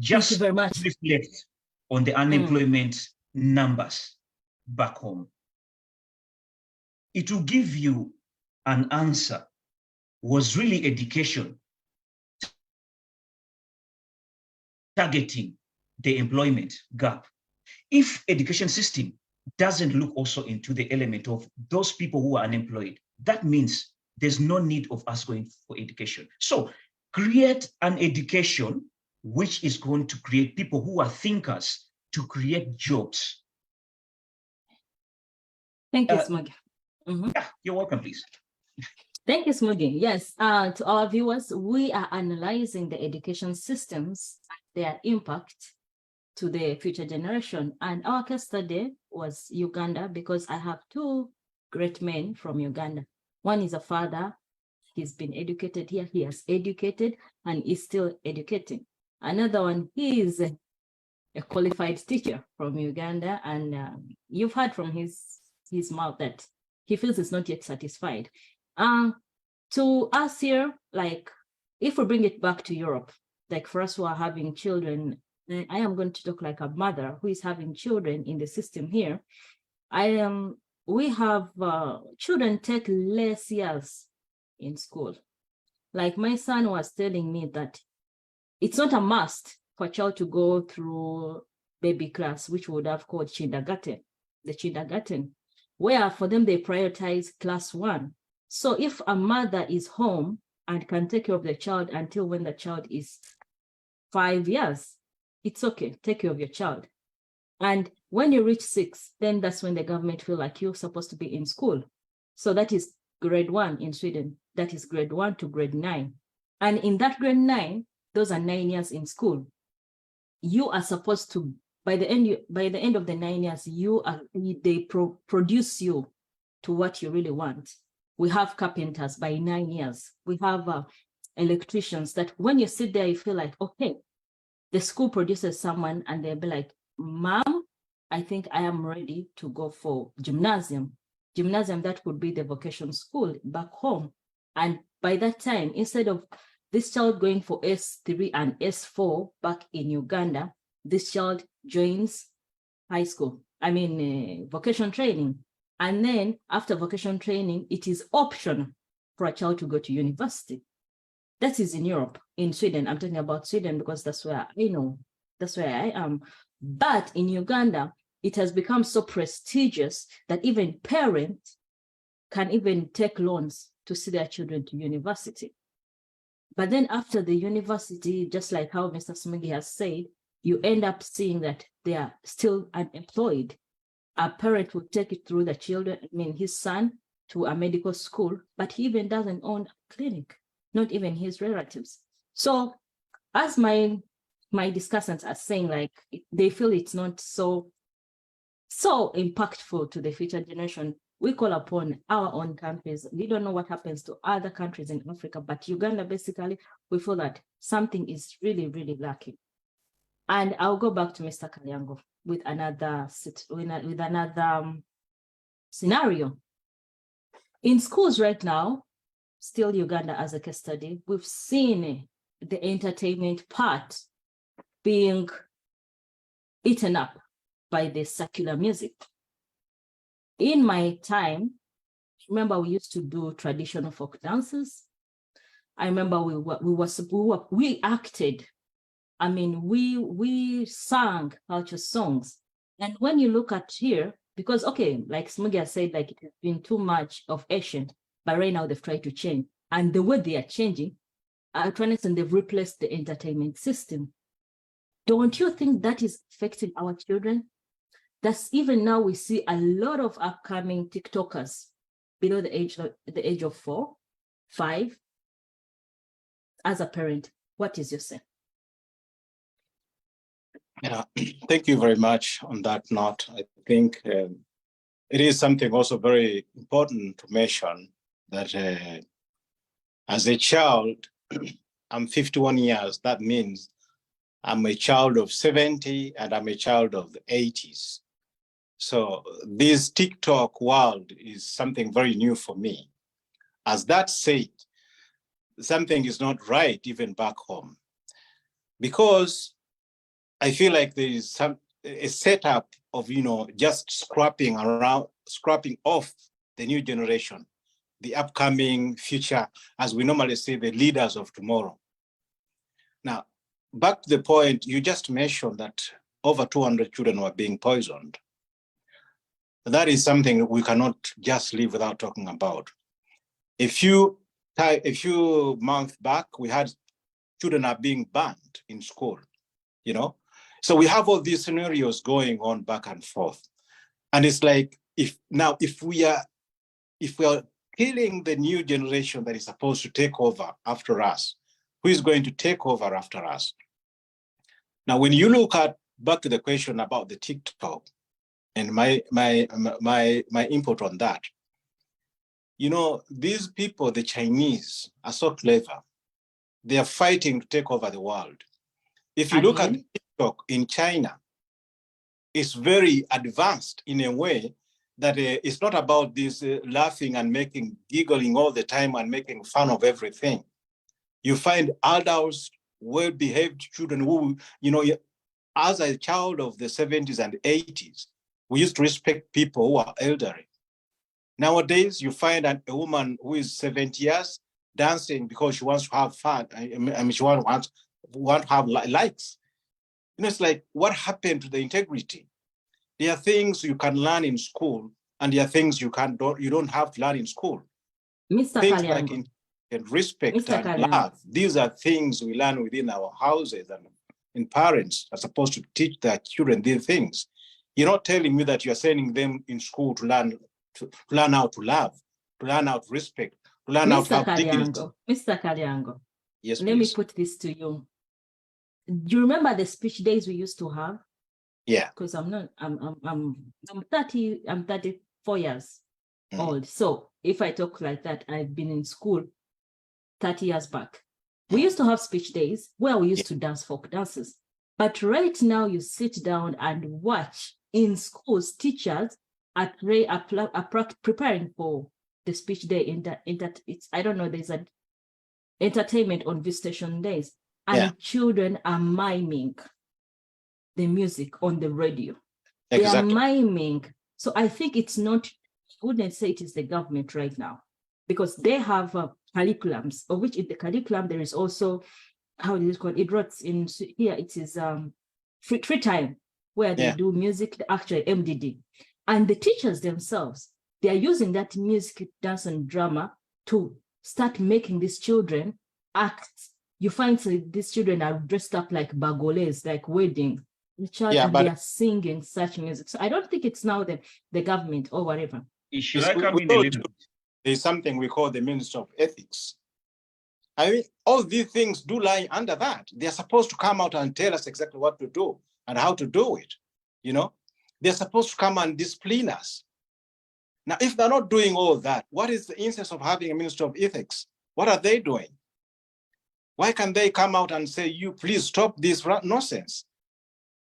Thank you very much. Reflect on the unemployment numbers back home. It will give you an answer. Was really education targeting the employment gap? If education system doesn't look also into the element of those people who are unemployed, that means there's no need of us going for education. So create an education which is going to create people who are thinkers to create jobs. Thank you, Smugi. Yeah, you're welcome, please. Thank you, Smugi. Yes, to our viewers, we are analyzing the education systems, their impact to the future generation. And our case study was Uganda, because I have two great men from Uganda. One is a father. He's been educated here. He has educated and is still educating. Another one, he is a qualified teacher from Uganda. And you've heard from his mouth that he feels he's not yet satisfied. To us here, like, if we bring it back to Europe, like for us who are having children, I am going to talk like a mother who is having children in the system here. We have children take less years in school. Like my son was telling me that it's not a must for a child to go through baby class, which we would have called kindergarten, the kindergarten, where for them they prioritize class 1. So if a mother is home and can take care of the child until when the child is 5 years, it's okay, take care of your child. And when you reach 6, then that's when the government feel like you're supposed to be in school. So that is grade 1 in Sweden. That is grade 1 to grade 9. And in that grade 9, those are 9 years in school. You are supposed to, by the end of the 9 years, they produce you to what you really want. We have carpenters by 9 years. We have electricians that when you sit there, you feel like, okay, the school produces someone and they'll be like, Mom, I think I am ready to go for gymnasium. Gymnasium, that would be the vocation school back home. And by that time, instead of this child going for S3 and S4 back in Uganda, this child joins high school, vocation training. And then after vocation training, it is optional for a child to go to university. That is in Europe. In Sweden, I'm talking about Sweden because that's where I know, that's where I am. But in Uganda, it has become so prestigious that even parents can even take loans to send their children to university. But then after the university, just like how Mr. Smugi has said, you end up seeing that they are still unemployed. A parent will take it through the children, his son, to a medical school, but he even doesn't own a clinic, not even his relatives. So as my discussants are saying, like, they feel it's not so impactful to the future generation, we call upon our own countries. We don't know what happens to other countries in Africa, but Uganda, basically, we feel that something is really, really lacking. And I'll go back to Mr. Kalyango with another scenario. In schools right now, still Uganda as a case study, we've seen the entertainment part being eaten up by the secular music. In my time, remember we used to do traditional folk dances. I remember we acted. I mean, we sang culture songs. And when you look at here, because okay, like Smugia said, like it has been too much of Asian, but right now they've tried to change. And the way they are changing, and they've replaced the entertainment system. Don't you think that is affecting our children? That's even now we see a lot of upcoming TikTokers below the age of 4, 5. As a parent, what is your say? Yeah, thank you very much on that note. I think it is something also very important to mention that as a child, I'm 51 years. That means I'm a child of 70 and I'm a child of the 80s. So this TikTok world is something very new for me. As that said, something is not right even back home, because I feel like there is a setup of, just scrapping off the new generation, the upcoming future, as we normally say, the leaders of tomorrow. Now, back to the point, you just mentioned that over 200 children were being poisoned. That is something we cannot just live without talking about. A few months back, we had children are being banned in school, So we have all these scenarios going on back and forth. And it's like, if we are killing the new generation that is supposed to take over after us, who is going to take over after us? Now, when you look at back to the question about the TikTok and my input on that, these people, the Chinese, are so clever. They are fighting to take over the world. If you look at TikTok in China, it's very advanced in a way that it's not about this laughing and giggling all the time and making fun of everything. You find adults, well-behaved children who, as a child of the 70s and 80s, we used to respect people who are elderly. Nowadays, you find a woman who is 70 years dancing because she wants to have fun. She wants to have likes. It's like, what happened to the integrity? There are things you can learn in school, and there are things you don't have to learn in school. Mr. Things Kalyango. like respect Mr. and Kalyango. love. These are things we learn within our houses, and parents are supposed to teach their children these things. You're not telling me that you're sending them in school to learn how to love, to learn how to respect, to learn how to have dignity. Mr. Kalyango. Yes, Let please. me put this to you. Do you remember the speech days we used to have? Yeah. Because I'm 34 years old. So if I talk like that, I've been in school 30 years back. We used to have speech days where we used to dance folk dances. But right now you sit down and watch in schools, teachers are preparing for the speech day I don't know, there's an entertainment on visitation days, and children are miming the music on the radio. Exactly. They are miming. So I think it's not, I wouldn't say it is the government right now, because they have curriculums, of which in the curriculum there is also, how is it called? It writes in here, it is free time, where they do music, actually MDD. And the teachers themselves, they are using that music, dance, and drama to start making these children act. You find these children are dressed up like bagoles, like wedding. And they are singing such music. So I don't think it's now the government or whatever. Should I come in a little bit? There's something we call the Minister of Ethics. I mean, all these things do lie under that. They're supposed to come out and tell us exactly what to do and how to do it. They're supposed to come and discipline us. Now, if they're not doing all that, what is the essence of having a Minister of Ethics? What are they doing? Why can't they come out and say, you please stop this nonsense?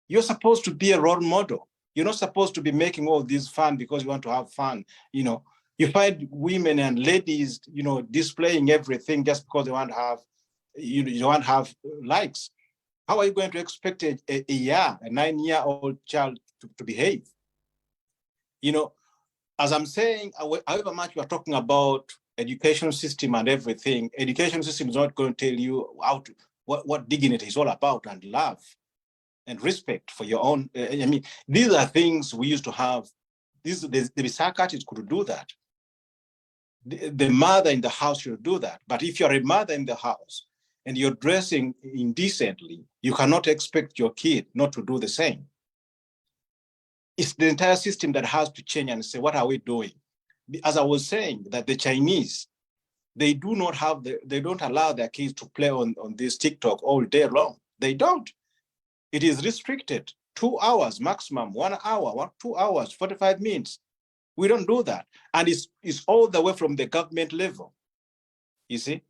You're supposed to be a role model. You're not supposed to be making all this fun because you want to have fun. You're You find women and ladies, displaying everything just because they want to have, you want to have likes. How are you going to expect a 9-year-old child to behave? As I'm saying, however much we're talking about education system and everything, education system is not going to tell you what dignity is all about, and love and respect for your own. These are things we used to have. The psychiatrist could do that. The mother in the house should do that. But if you're a mother in the house and you're dressing indecently, you cannot expect your kid not to do the same. It's the entire system that has to change and say, what are we doing? As I was saying, that the Chinese, they don't allow their kids to play on this TikTok all day long. They don't. It is restricted. 2 hours maximum, 1 hour, 2 hours, 45 minutes. We don't do that. And it's all the way from the government level. You see,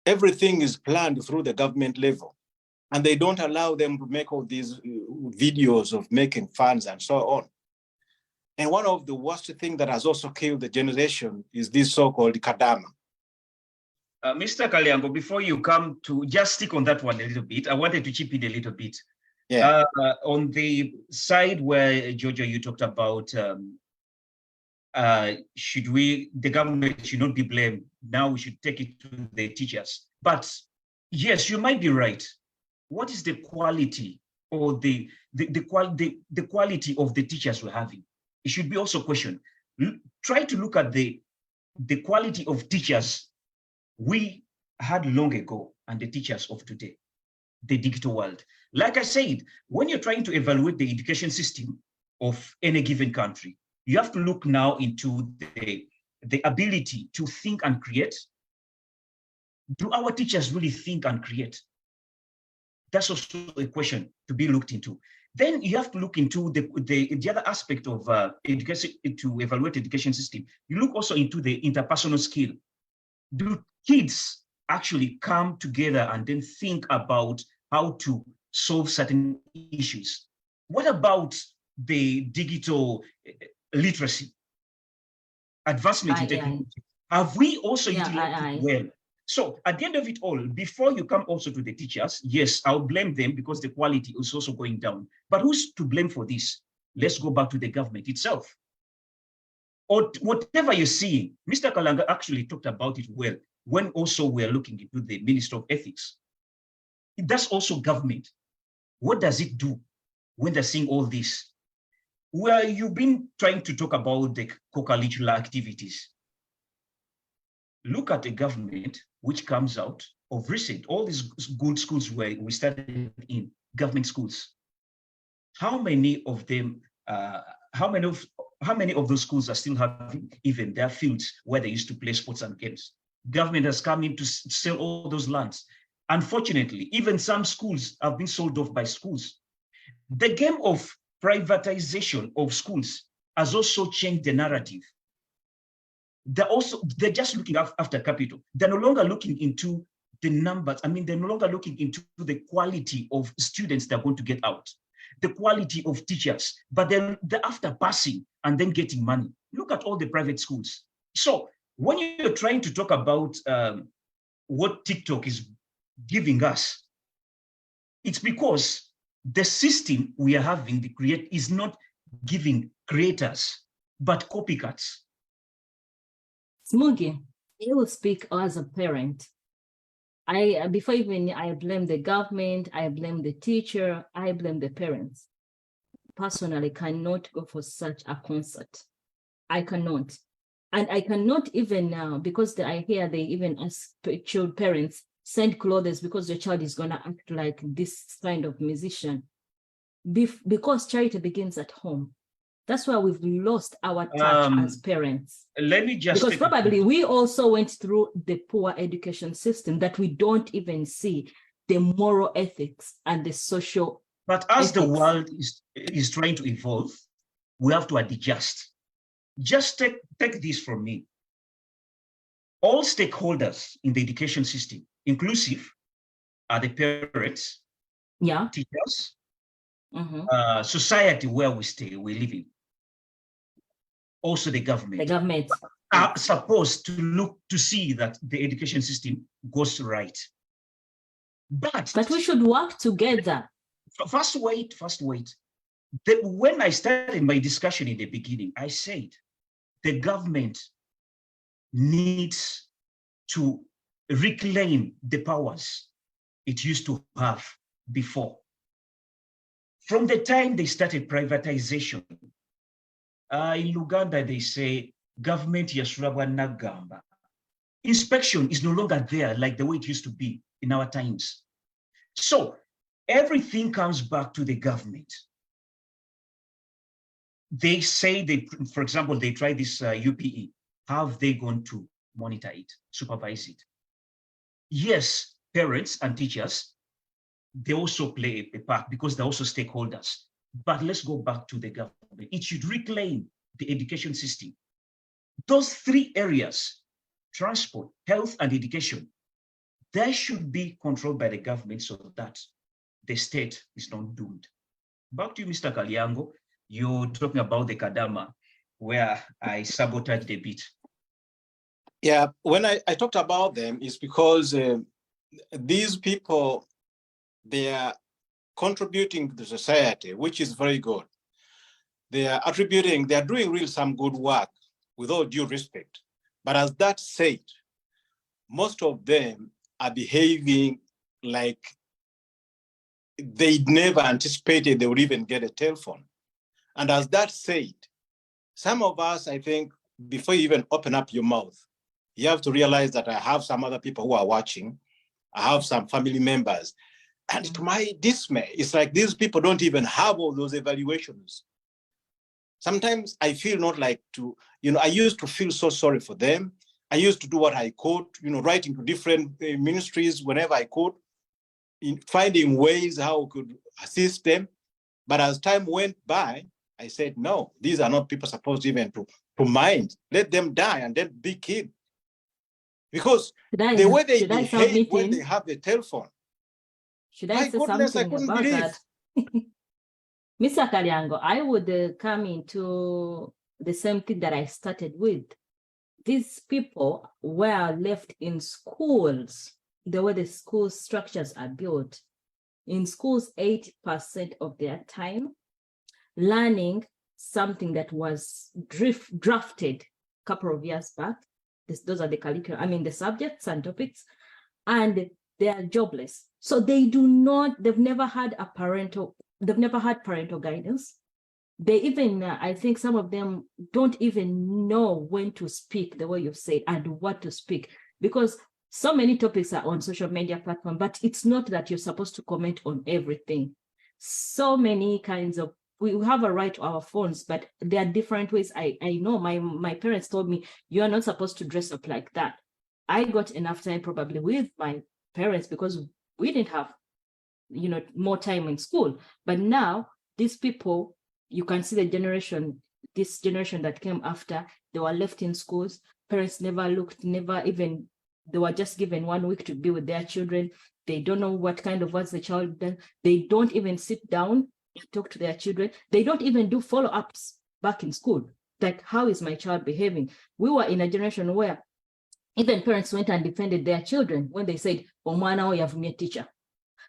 everything is planned through the government level. And they don't allow them to make all these videos of making funds and so on. And one of the worst things that has also killed the generation is this so-called kadama. Mr. Kalyango, before you come to just stick on that one a little bit, I wanted to chip in a little bit. Yeah. On the side where, Jojo, you talked about the government should not be blamed. Now we should take it to the teachers. But yes, you might be right. What is the quality or the quality of the teachers we're having? It should be also questioned. Try to look at the quality of teachers we had long ago and the teachers of today, the digital world. Like I said, when you're trying to evaluate the education system of any given country, you have to look now into the ability to think and create. Do our teachers really think and create? That's also a question to be looked into. Then you have to look into the other aspect of education, to evaluate education system. You look also into the interpersonal skill. Do kids actually come together and then think about how to solve certain issues? What about the digital literacy, advancement in technology? Have we also utilized it well? So at the end of it all, before you come also to the teachers, yes, I'll blame them because the quality is also going down. But who's to blame for this? Let's go back to the government itself. Or whatever you're seeing, Mr. Kalanga actually talked about it well when also we're looking into the Minister of Ethics. That's also government. What does it do when they're seeing all this? Well, you've been trying to talk about the co-curricular activities. Look at the government which comes out of recent, all these good schools where we started in, government schools. How many of them, how many of those schools are still having even their fields where they used to play sports and games? Government has come in to sell all those lands. Unfortunately, even some schools have been sold off by schools. The game of privatization of schools has also changed the narrative. They're just looking after capital. They're no longer looking into the numbers. I mean, they're no longer looking into the quality of students they're going to get out, the quality of teachers, but they're after passing and then getting money. Look at all the private schools. So when you're trying to talk about what TikTok is giving us, it's because the system we are having to create is not giving creators, but copycats. Smugi, I will speak as a parent. Before even I blame the government, I blame the teacher, I blame the parents. Personally, cannot go for such a concert. I cannot. And I cannot even now, because I hear they even ask parents, send clothes because your child is going to act like this kind of musician. Because charity begins at home. That's why we've lost our touch as parents. Let me just... Because probably we also went through the poor education system that we don't even see the moral ethics and the social But as ethics. the world is trying to evolve, we have to adjust. Just take this from me. All stakeholders in the education system, inclusive, are the parents, teachers, society where we live in. also the The government government. are supposed to look to see that the education system goes right. But we should work together. First wait. When I started my discussion in the beginning, I said the government needs to reclaim the powers it used to have before. From the time they started privatization, in Uganda, they say government yashrabwa nagamba. Inspection is no longer there like the way it used to be in our times. So everything comes back to the government. They say for example, they try this UPE. How have they gone to monitor it, supervise it? Yes, parents and teachers, they also play a part because they're also stakeholders. But let's go back to the government. It should reclaim the education system. Those three areas, transport, health, and education, they should be controlled by the government so that the state is not doomed. Back to you, Mr. Kalyango. You're talking about the Kadama, where I sabotaged a bit. Yeah, when I talked about them, it's because these people, they are contributing to the society, which is very good. They are doing really some good work with all due respect. But as that said, most of them are behaving like they never anticipated they would even get a telephone. And as that said, some of us, I think, before you even open up your mouth, you have to realize that I have some other people who are watching. I have some family members. And to my dismay, it's like these people don't even have all those evaluations. Sometimes I feel not like to, I used to feel so sorry for them. I used to do what I could, writing to different ministries whenever I could, in finding ways how I could assist them. But as time went by, I said, no, these are not people supposed even to mind. Let them die and then be killed. Because the way they behave when they have the telephone, should I say something about that? Mr. Kalyango, I would come into the same thing that I started with. These people were left in schools, the way the school structures are built. In schools, 80% of their time learning something that was drafted a couple of years back. Those are the curriculum, the subjects and topics, and they are jobless. So they've never had parental guidance. They even, I think some of them don't even know when to speak the way you've said and what to speak, because so many topics are on social media platform, but it's not that you're supposed to comment on everything. So many kinds of, we have a right to our phones, but there are different ways. I know my parents told me, you are not supposed to dress up like that. I got enough time probably with my parents because we didn't have, more time in school. But now these people, you can see this generation that came after, they were left in schools. Parents never looked, they were just given 1 week to be with their children. They don't know what kind of words the child does. They don't even sit down and talk to their children. They don't even do follow-ups back in school. Like, how is my child behaving? We were in a generation where even parents went and defended their children when they said, "Omwana you have me a teacher."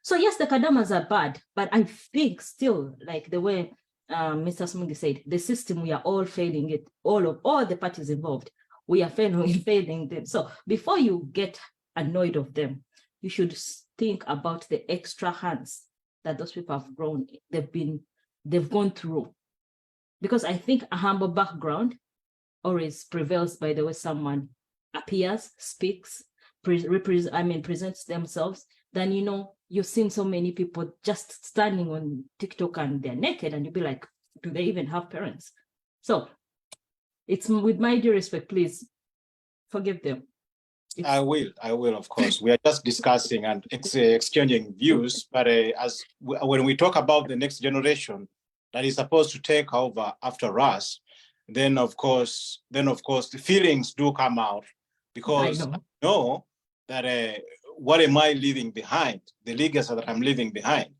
So yes, the Kadamas are bad, but I think still, like the way Mr. Smungi said, the system, we are all failing it. All the parties involved, we are failing them. So before you get annoyed of them, you should think about the extra hands that those people have grown. They've gone through, because I think a humble background always prevails by the way someone appears, speaks, presents themselves. Then you've seen so many people just standing on TikTok and they're naked, and you'll be like, do they even have parents? So it's with my due respect, please forgive them. I will, of course. We are just discussing and exchanging views, but when we talk about the next generation that is supposed to take over after us, then of course the feelings do come out, because I know that what am I leaving behind? The legacy that I'm leaving behind.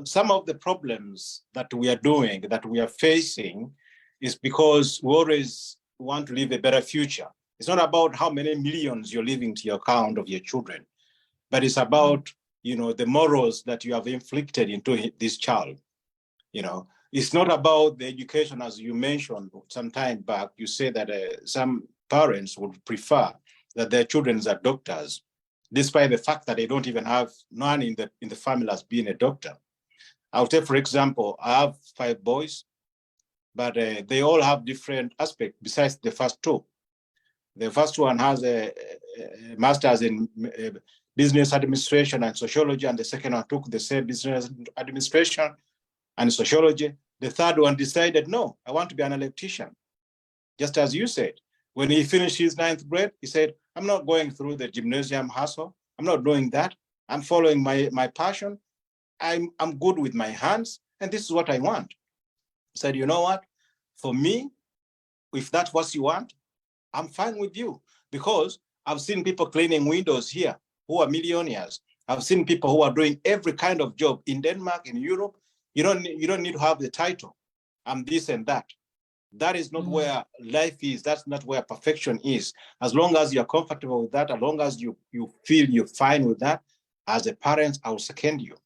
Some of the problems that we are facing, is because we always want to live a better future. It's not about how many millions you're leaving to your account of your children, but it's about, the morals that you have inflicted into this child. It's not about the education, as you mentioned some time back. You say that some parents would prefer that their children are doctors, despite the fact that they don't even have none in the family as being a doctor. I'll take, for example, I have 5 boys, but they all have different aspects besides the first 2. The first one has a master's in business administration and sociology, and the second one took the same business administration and sociology. The third one decided, no, I want to be an electrician. Just as you said, when he finished his 9th grade, he said, I'm not going through the gymnasium hustle. I'm not doing that. I'm following my passion. I'm good with my hands, and this is what I want. I said, you know what? For me, if that's what you want, I'm fine with you, because I've seen people cleaning windows here who are millionaires. I've seen people who are doing every kind of job in Denmark, in Europe. You don't need to have the title. I'm this and that. That is not where life is. That's not where perfection is. As long as you're comfortable with that, as long as you feel you're fine with that, as a parent, I will second you.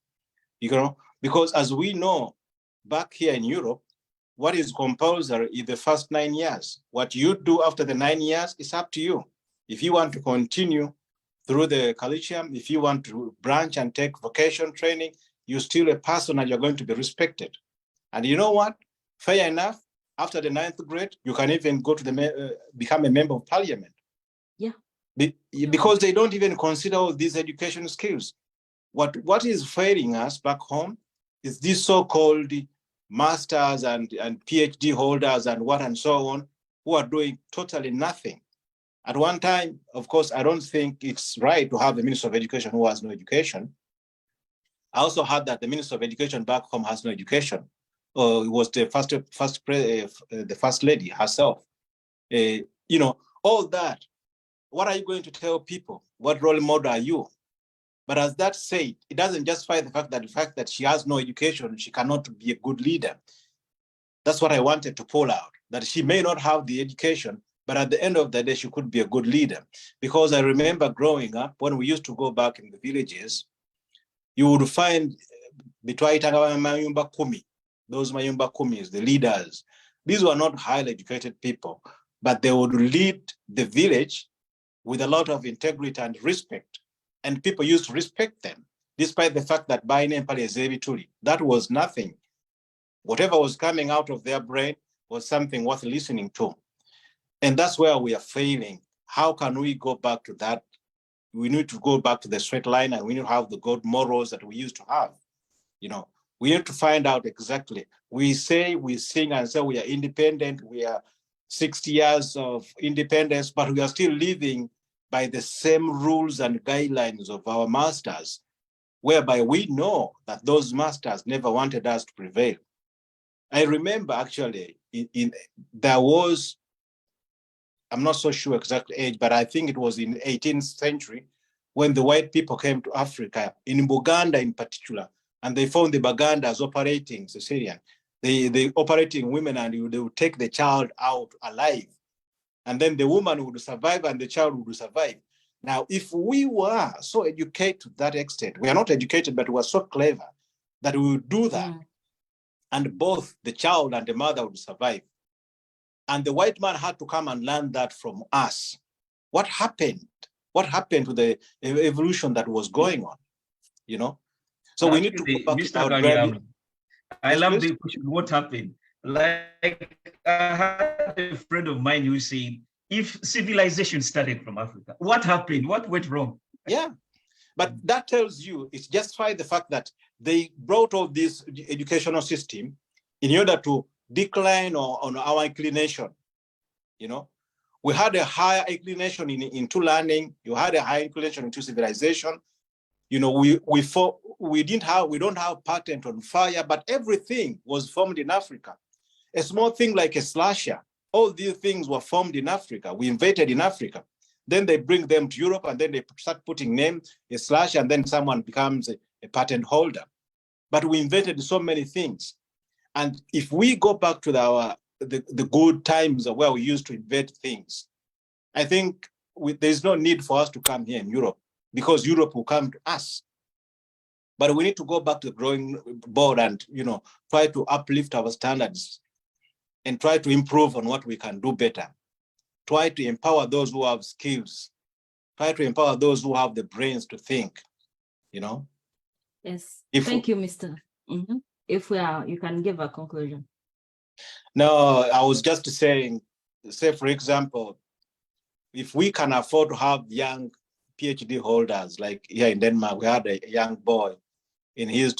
Because as we know, back here in Europe, what is compulsory is the first 9 years. What you do after the 9 years is up to you. If you want to continue through the curriculum, if you want to branch and take vocation training, you're still a person and you're going to be respected. And you know what? Fair enough, after the 9th grade, you can even go to become a member of parliament. Yeah. Because they don't even consider all these education skills. What is failing us back home is these so-called masters and PhD holders and so on, who are doing totally nothing. At one time, of course, I don't think it's right to have the Minister of Education who has no education. I also heard that the Minister of Education back home has no education. It was the first lady herself. All that. What are you going to tell people? What role model are you? But as that said, it doesn't justify the fact that she has no education, she cannot be a good leader. That's what I wanted to pull out, that she may not have the education, but at the end of the day, she could be a good leader. Because I remember growing up, when we used to go back in the villages, you would find Mayumba Kumi, those Mayumba Kumis, the leaders. These were not highly educated people, but they would lead the village with a lot of integrity and respect. And people used to respect them, despite the fact that by name that was nothing. Whatever was coming out of their brain was something worth listening to. And that's where we are failing. How can we go back to that? We need to go back to the straight line, and we need to have the good morals that we used to have. We need to find out exactly. We sing and say we are independent. We are 60 years of independence, but we are still living by the same rules and guidelines of our masters, whereby we know that those masters never wanted us to prevail. I remember actually, there was, I'm not so sure exact age, but I think it was in the 18th century when the white people came to Africa, in Uganda in particular, and they found the Bagandas operating cesarean. They operating women, and they would take the child out alive. And then the woman would survive and the child would survive. Now, if we were so educated to that extent, we are not educated, but we are so clever that we would do that. And both the child and the mother would survive. And the white man had to come and learn that from us. What happened? What happened to the evolution that was going on? So we need to go back Mr. to our Ganyam, I love please. the question. What happened? Like, I had a friend of mine who said, if civilization started from Africa, what happened? What went wrong? Yeah, but that tells you, it's justified the fact that they brought all this educational system in order to decline on our inclination. We had a higher inclination into learning. You had a higher inclination into civilization. We don't have patent on fire, but everything was formed in Africa. A small thing like a slasher, all these things were formed in Africa. We invented in Africa. Then they bring them to Europe, and then they start putting name, a slasher, and then someone becomes a patent holder. But we invented so many things. And if we go back to the good times where we used to invent things. I think there's no need for us to come here in Europe, because Europe will come to us. But we need to go back to the drawing board and, try to uplift our standards and try to improve on what we can do better. Try to empower those who have skills. Try to empower those who have the brains to think, Yes. If- Thank you, Mr. If you can give a conclusion. No, I was just saying, say, for example, if we can afford to have young PhD holders, like here in Denmark, we had a young boy in his,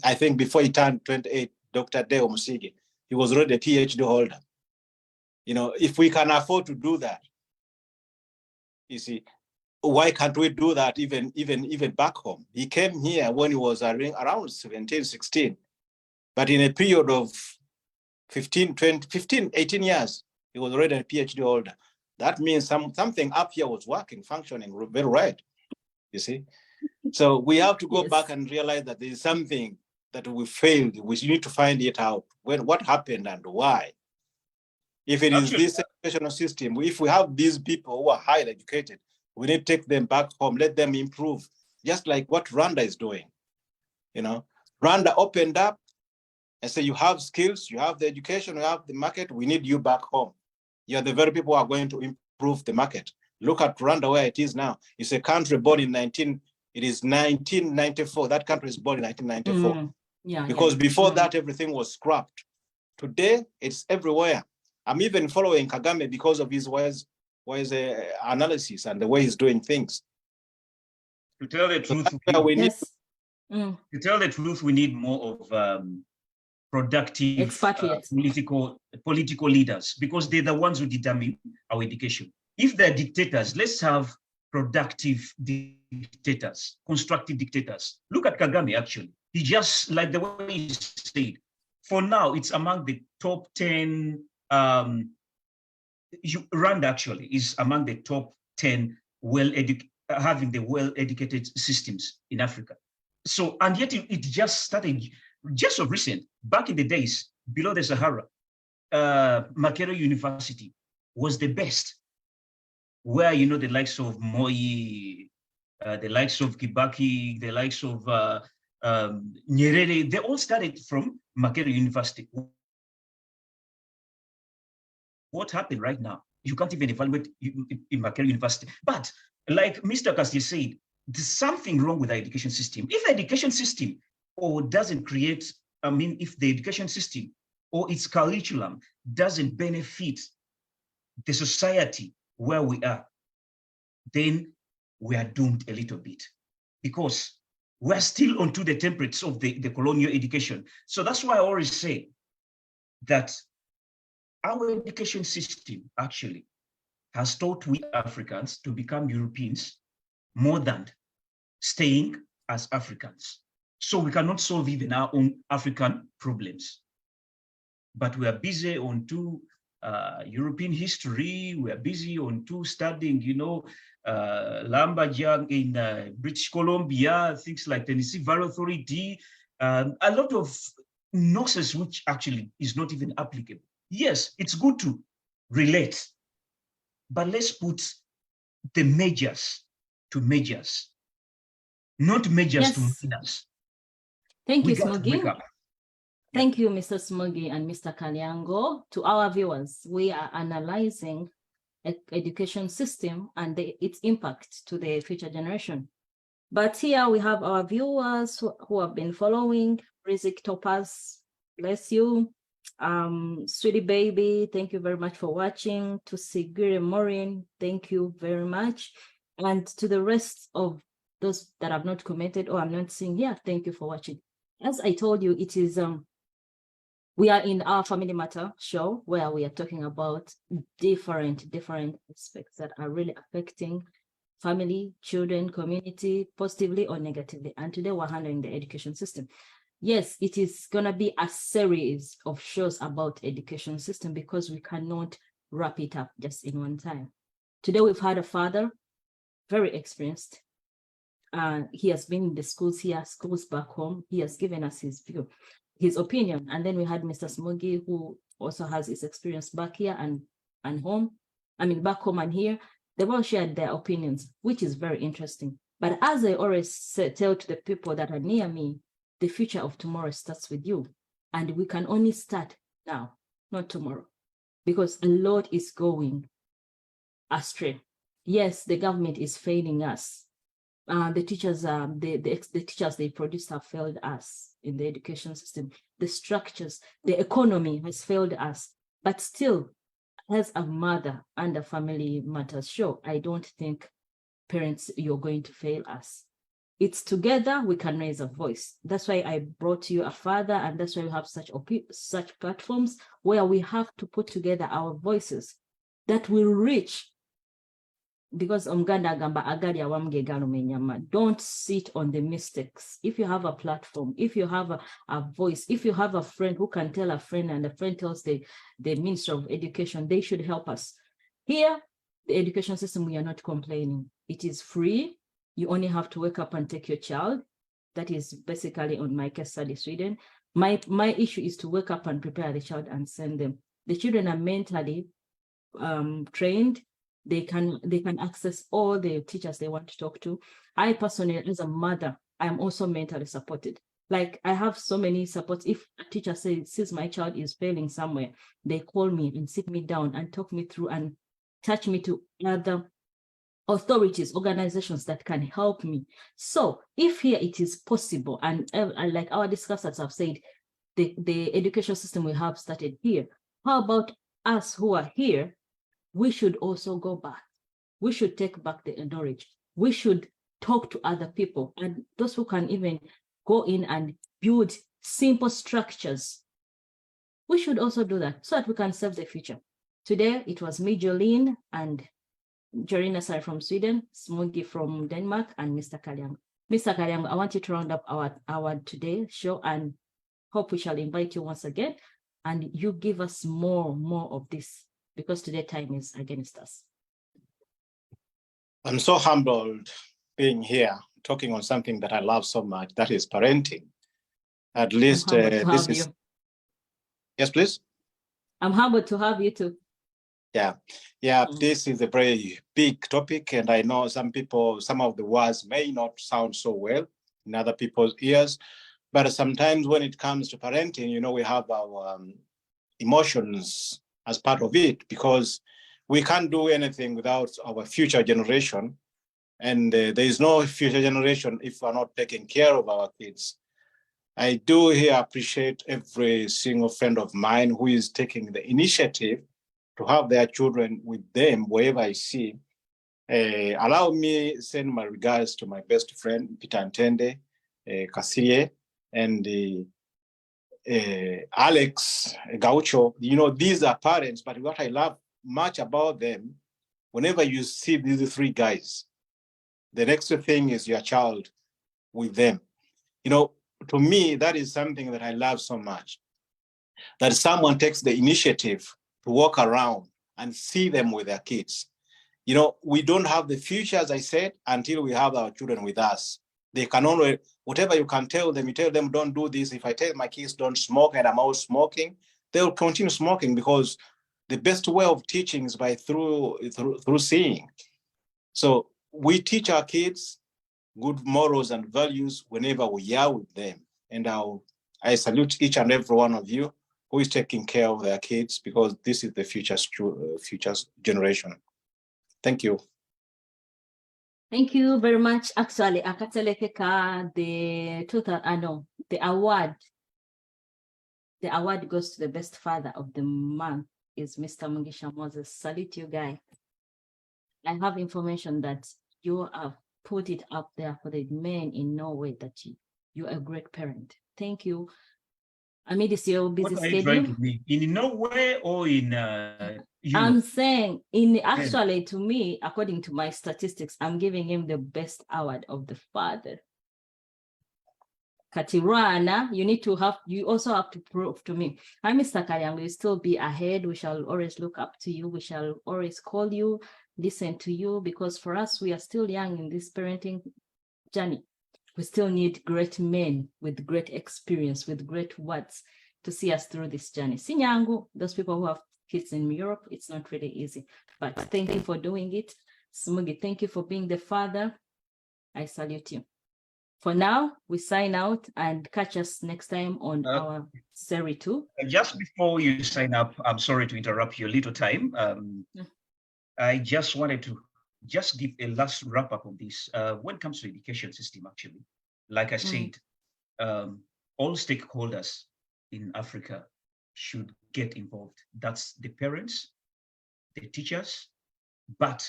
I think before he turned 28, Dr. Deo Musigi, he was already a PhD holder. If we can afford to do that, you see, why can't we do that even back home? He came here when he was around 17, 16, but in a period of 15, 18 years, he was already a PhD holder. That means something up here was working, functioning very right, you see? So we have to go back and realize that there is something that we failed. We need to find it out. What happened and why? If it is this educational system, if we have these people who are highly educated, we need to take them back home, let them improve, just like what Rwanda is doing. Rwanda opened up and said, you have skills, you have the education, you have the market, we need you back home. You're the very people who are going to improve the market. Look at Rwanda where it is now. It's a country born in 1994. That country is born in 1994. Because before that, everything was scrapped. Today, it's everywhere. I'm even following Kagame because of his wise analysis and the way he's doing things. To tell the truth, to tell the truth, we need more of productive political leaders, because they're the ones who determine our education. If they're dictators, let's have productive dictators, constructive dictators. Look at Kagame, actually. He just, like the way he said, for now, it's among the top 10, Rwanda actually is among the top 10 having the well-educated systems in Africa. So, and yet it just started just of recent, back in the days, below the Sahara, Makerere University was the best, where, the likes of Moi, the likes of Kibaki, the likes of Nyerere, they all started from Makerere University. What happened right now? You can't even evaluate in Makerere University. But like Mr. Castillo said, there's something wrong with the education system. If the education system doesn't create, if the education system or its curriculum doesn't benefit the society where we are, then we are doomed a little bit, because we're still onto the templates of the colonial education. So that's why I always say that our education system actually has taught we Africans to become Europeans more than staying as Africans. So we cannot solve even our own African problems. But we are busy on European history, we are busy on studying, Lumberjack in British Columbia, things like Tennessee Valley Authority, a lot of nonsense which actually is not even applicable. Yes, it's good to relate, but let's put the majors to majors, not majors to minors. Thank you, Smogi. Thank you, Mr. Smogi and Mr. Kalyango. To our viewers, we are analyzing education system and its impact to the future generation. But here we have our viewers who have been following. Rizik Topaz, bless you. Sweetie Baby, thank you very much for watching. To Sigure Morin, thank you very much. And to the rest of those that have not commented or I'm not seeing here, thank you for watching. As I told you, it is we are in our Family Matter show where we are talking about different aspects that are really affecting family, children, community, positively or negatively. And today we're handling the education system. Yes, it is going to be a series of shows about education system because we cannot wrap it up just in one time. Today we've had a father, very experienced. He has been in the schools here, schools back home. He has given us his view, his opinion. And then we had Mr. Smogi, who also has its experience back here and home. I mean, back home and here. They've all shared their opinions, which is very interesting. But as I always tell to the people that are near me, the future of tomorrow starts with you. And we can only start now, not tomorrow, because a lot is going astray. Yes, the government is failing us. The teachers, the teachers they produced have failed us in the education system. The structures, the economy has failed us. But still, as a mother and a family matters show, I don't think parents, you're going to fail us. It's together we can raise a voice. That's why I brought you a father, and that's why we have such platforms where we have to put together our voices that will reach. Because Omganda Gamba Agadi Awamge Galumenyama, don't sit on the mistakes. If you have a platform, if you have a voice, if you have a friend who can tell a friend and a friend tells the Minister of Education, they should help us. Here, the education system, we are not complaining. It is free. You only have to wake up and take your child. That is basically on my case study, Sweden. My issue is to wake up and prepare the child and send them. The children are mentally trained. They can access all the teachers they want to talk to. I personally, as a mother, I am also mentally supported. Like I have so many supports. If a teacher says my child is failing somewhere, they call me and sit me down and talk me through and touch me to other authorities, organizations that can help me. So if here it is possible, and like our discussants have said, the education system we have started here, how about us who are here? We should also go back. We should take back the knowledge. We should talk to other people, and those who can even go in and build simple structures. We should also do that so that we can serve the future. Today, it was me, Jolene, and Jorina Sari from Sweden, Smugi from Denmark, and Mr. Kalyang. Mr. Kalyang, I want you to round up our today's show, and hope we shall invite you once again, and you give us more of this, because today time is against us. I'm so humbled being here, talking on something that I love so much, that is parenting. At least this is... Yes, please? I'm humbled to have you too. Yeah, This is a very big topic, and I know some people, some of the words may not sound so well in other people's ears, but sometimes when it comes to parenting, you know, we have our emotions as part of it, because we can't do anything without our future generation. And there is no future generation if we're not taking care of our kids. I do here appreciate every single friend of mine who is taking the initiative to have their children with them wherever I see. Allow me send my regards to my best friend, Peter Ntende, Kasirie, and Alex Gaucho. You know, these are parents, but what I love much about them, whenever you see these three guys, the next thing is your child with them. You know, to me, that is something that I love so much, that someone takes the initiative to walk around and see them with their kids. You know, we don't have the future, as I said, until we have our children with us. They can only, whatever you can tell them, you tell them, don't do this. If I tell my kids don't smoke and I'm out smoking, they will continue smoking, because the best way of teaching is by through seeing. So we teach our kids good morals and values whenever we are with them. And I salute each and every one of you who is taking care of their kids, because this is the future generation. Thank you. Thank you very much. Actually, Akatelekeka, the award goes to the best father of the month is Mr. Mugisha Moses. Salute you, guy. I have information that you have put it up there for the men in Norway, that you're a great parent. Thank you. Amid this your busy What are you schedule. trying to mean? In Norway or in I'm saying, actually, to me, according to my statistics, I'm giving him the best award of the father. Katirana, you also have to prove to me. I'm Mr. Kalyang, will still be ahead. We shall always look up to you. We shall always call you, listen to you, because for us, we are still young in this parenting journey. We still need great men with great experience, with great words to see us through this journey. Sinyangu, those people who have kids in Europe, it's not really easy, but thank you for doing it. Smugi, thank you for being the father. I salute you. For now, we sign out and catch us next time on our Series 2. Just before you sign up, I'm sorry to interrupt you a little time. I just wanted to just give a last wrap up on this. When it comes to education system, actually, like I said, all stakeholders in Africa should get involved. That's the parents, the teachers, but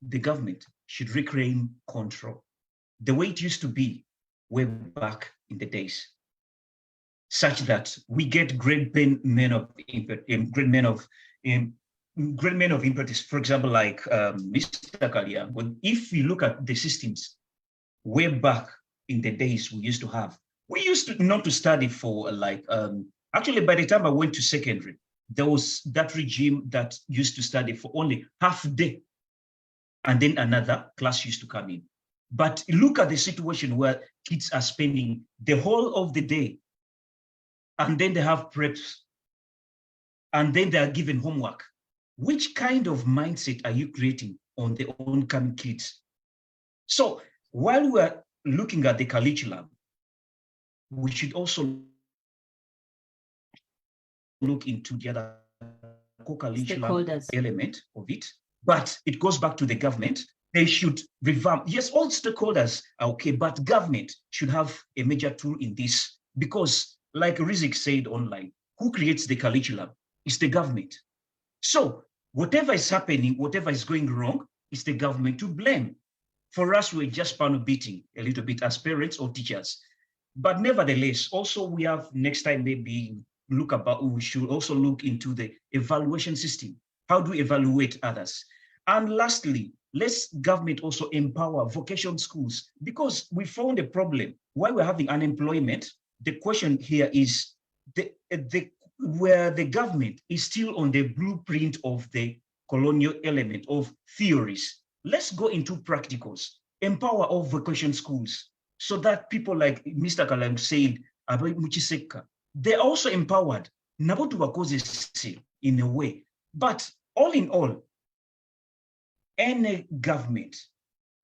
the government should reclaim control. The way it used to be way back in the days, such that we get great men of impetus. For example, like Mr. Kalia. If you look at the systems way back in the days we used to have, we used to not to study for like actually by the time I went to secondary, there was that regime that used to study for only half a day, and then another class used to come in. But look at the situation where kids are spending the whole of the day, and then they have preps, and then they are given homework. Which kind of mindset are you creating on the oncoming kids? So while we are looking at the curriculum, we should also look into the other co-curricular element of it. But it goes back to the government. They should revamp. Yes, all stakeholders are okay, but government should have a major tool in this, because like Rizik said online, who creates the curriculum? It's the government. So whatever is happening, whatever is going wrong, it's the government to blame. For us, we're just panel beating a little bit as parents or teachers. But nevertheless, also we have next time maybe we should also look into the evaluation system. How do we evaluate others? And lastly, let's government also empower vocational schools, because we found a problem. Why we're having unemployment, the question here is where the government is still on the blueprint of the colonial element of theories. Let's go into practicals, empower all vocational schools, so that people like Mr. Kalam said, they're also empowered, in a way. But all in all, any government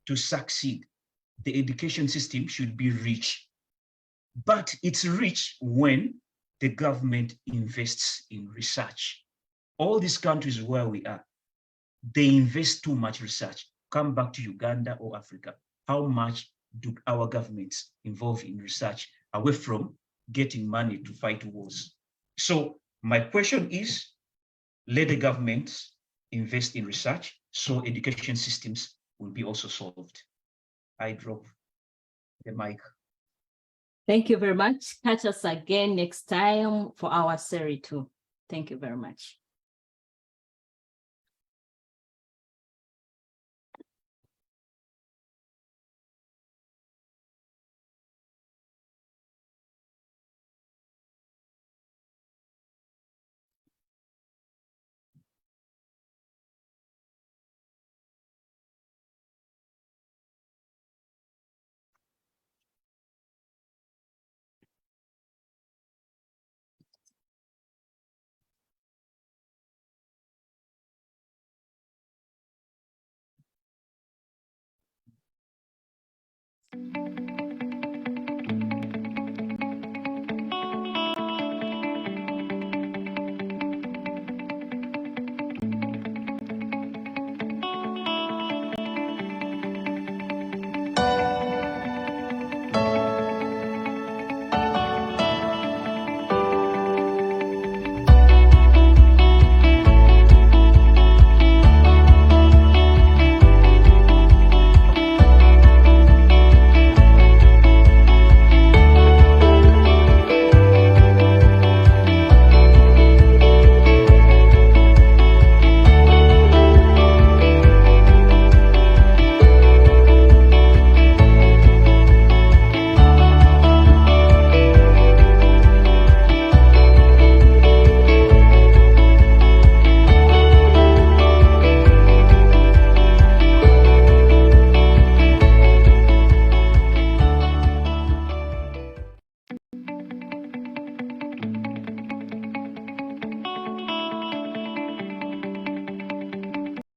to succeed, the education system should be rich. But it's rich when the government invests in research. All these countries where we are, they invest too much research. Come back to Uganda or Africa. How much do our governments involve in research away from getting money to fight wars? So my question is, let the government invest in research so education systems will be also solved. I drop the mic. Thank you very much. Catch us again next time for our Series 2. Thank you very much.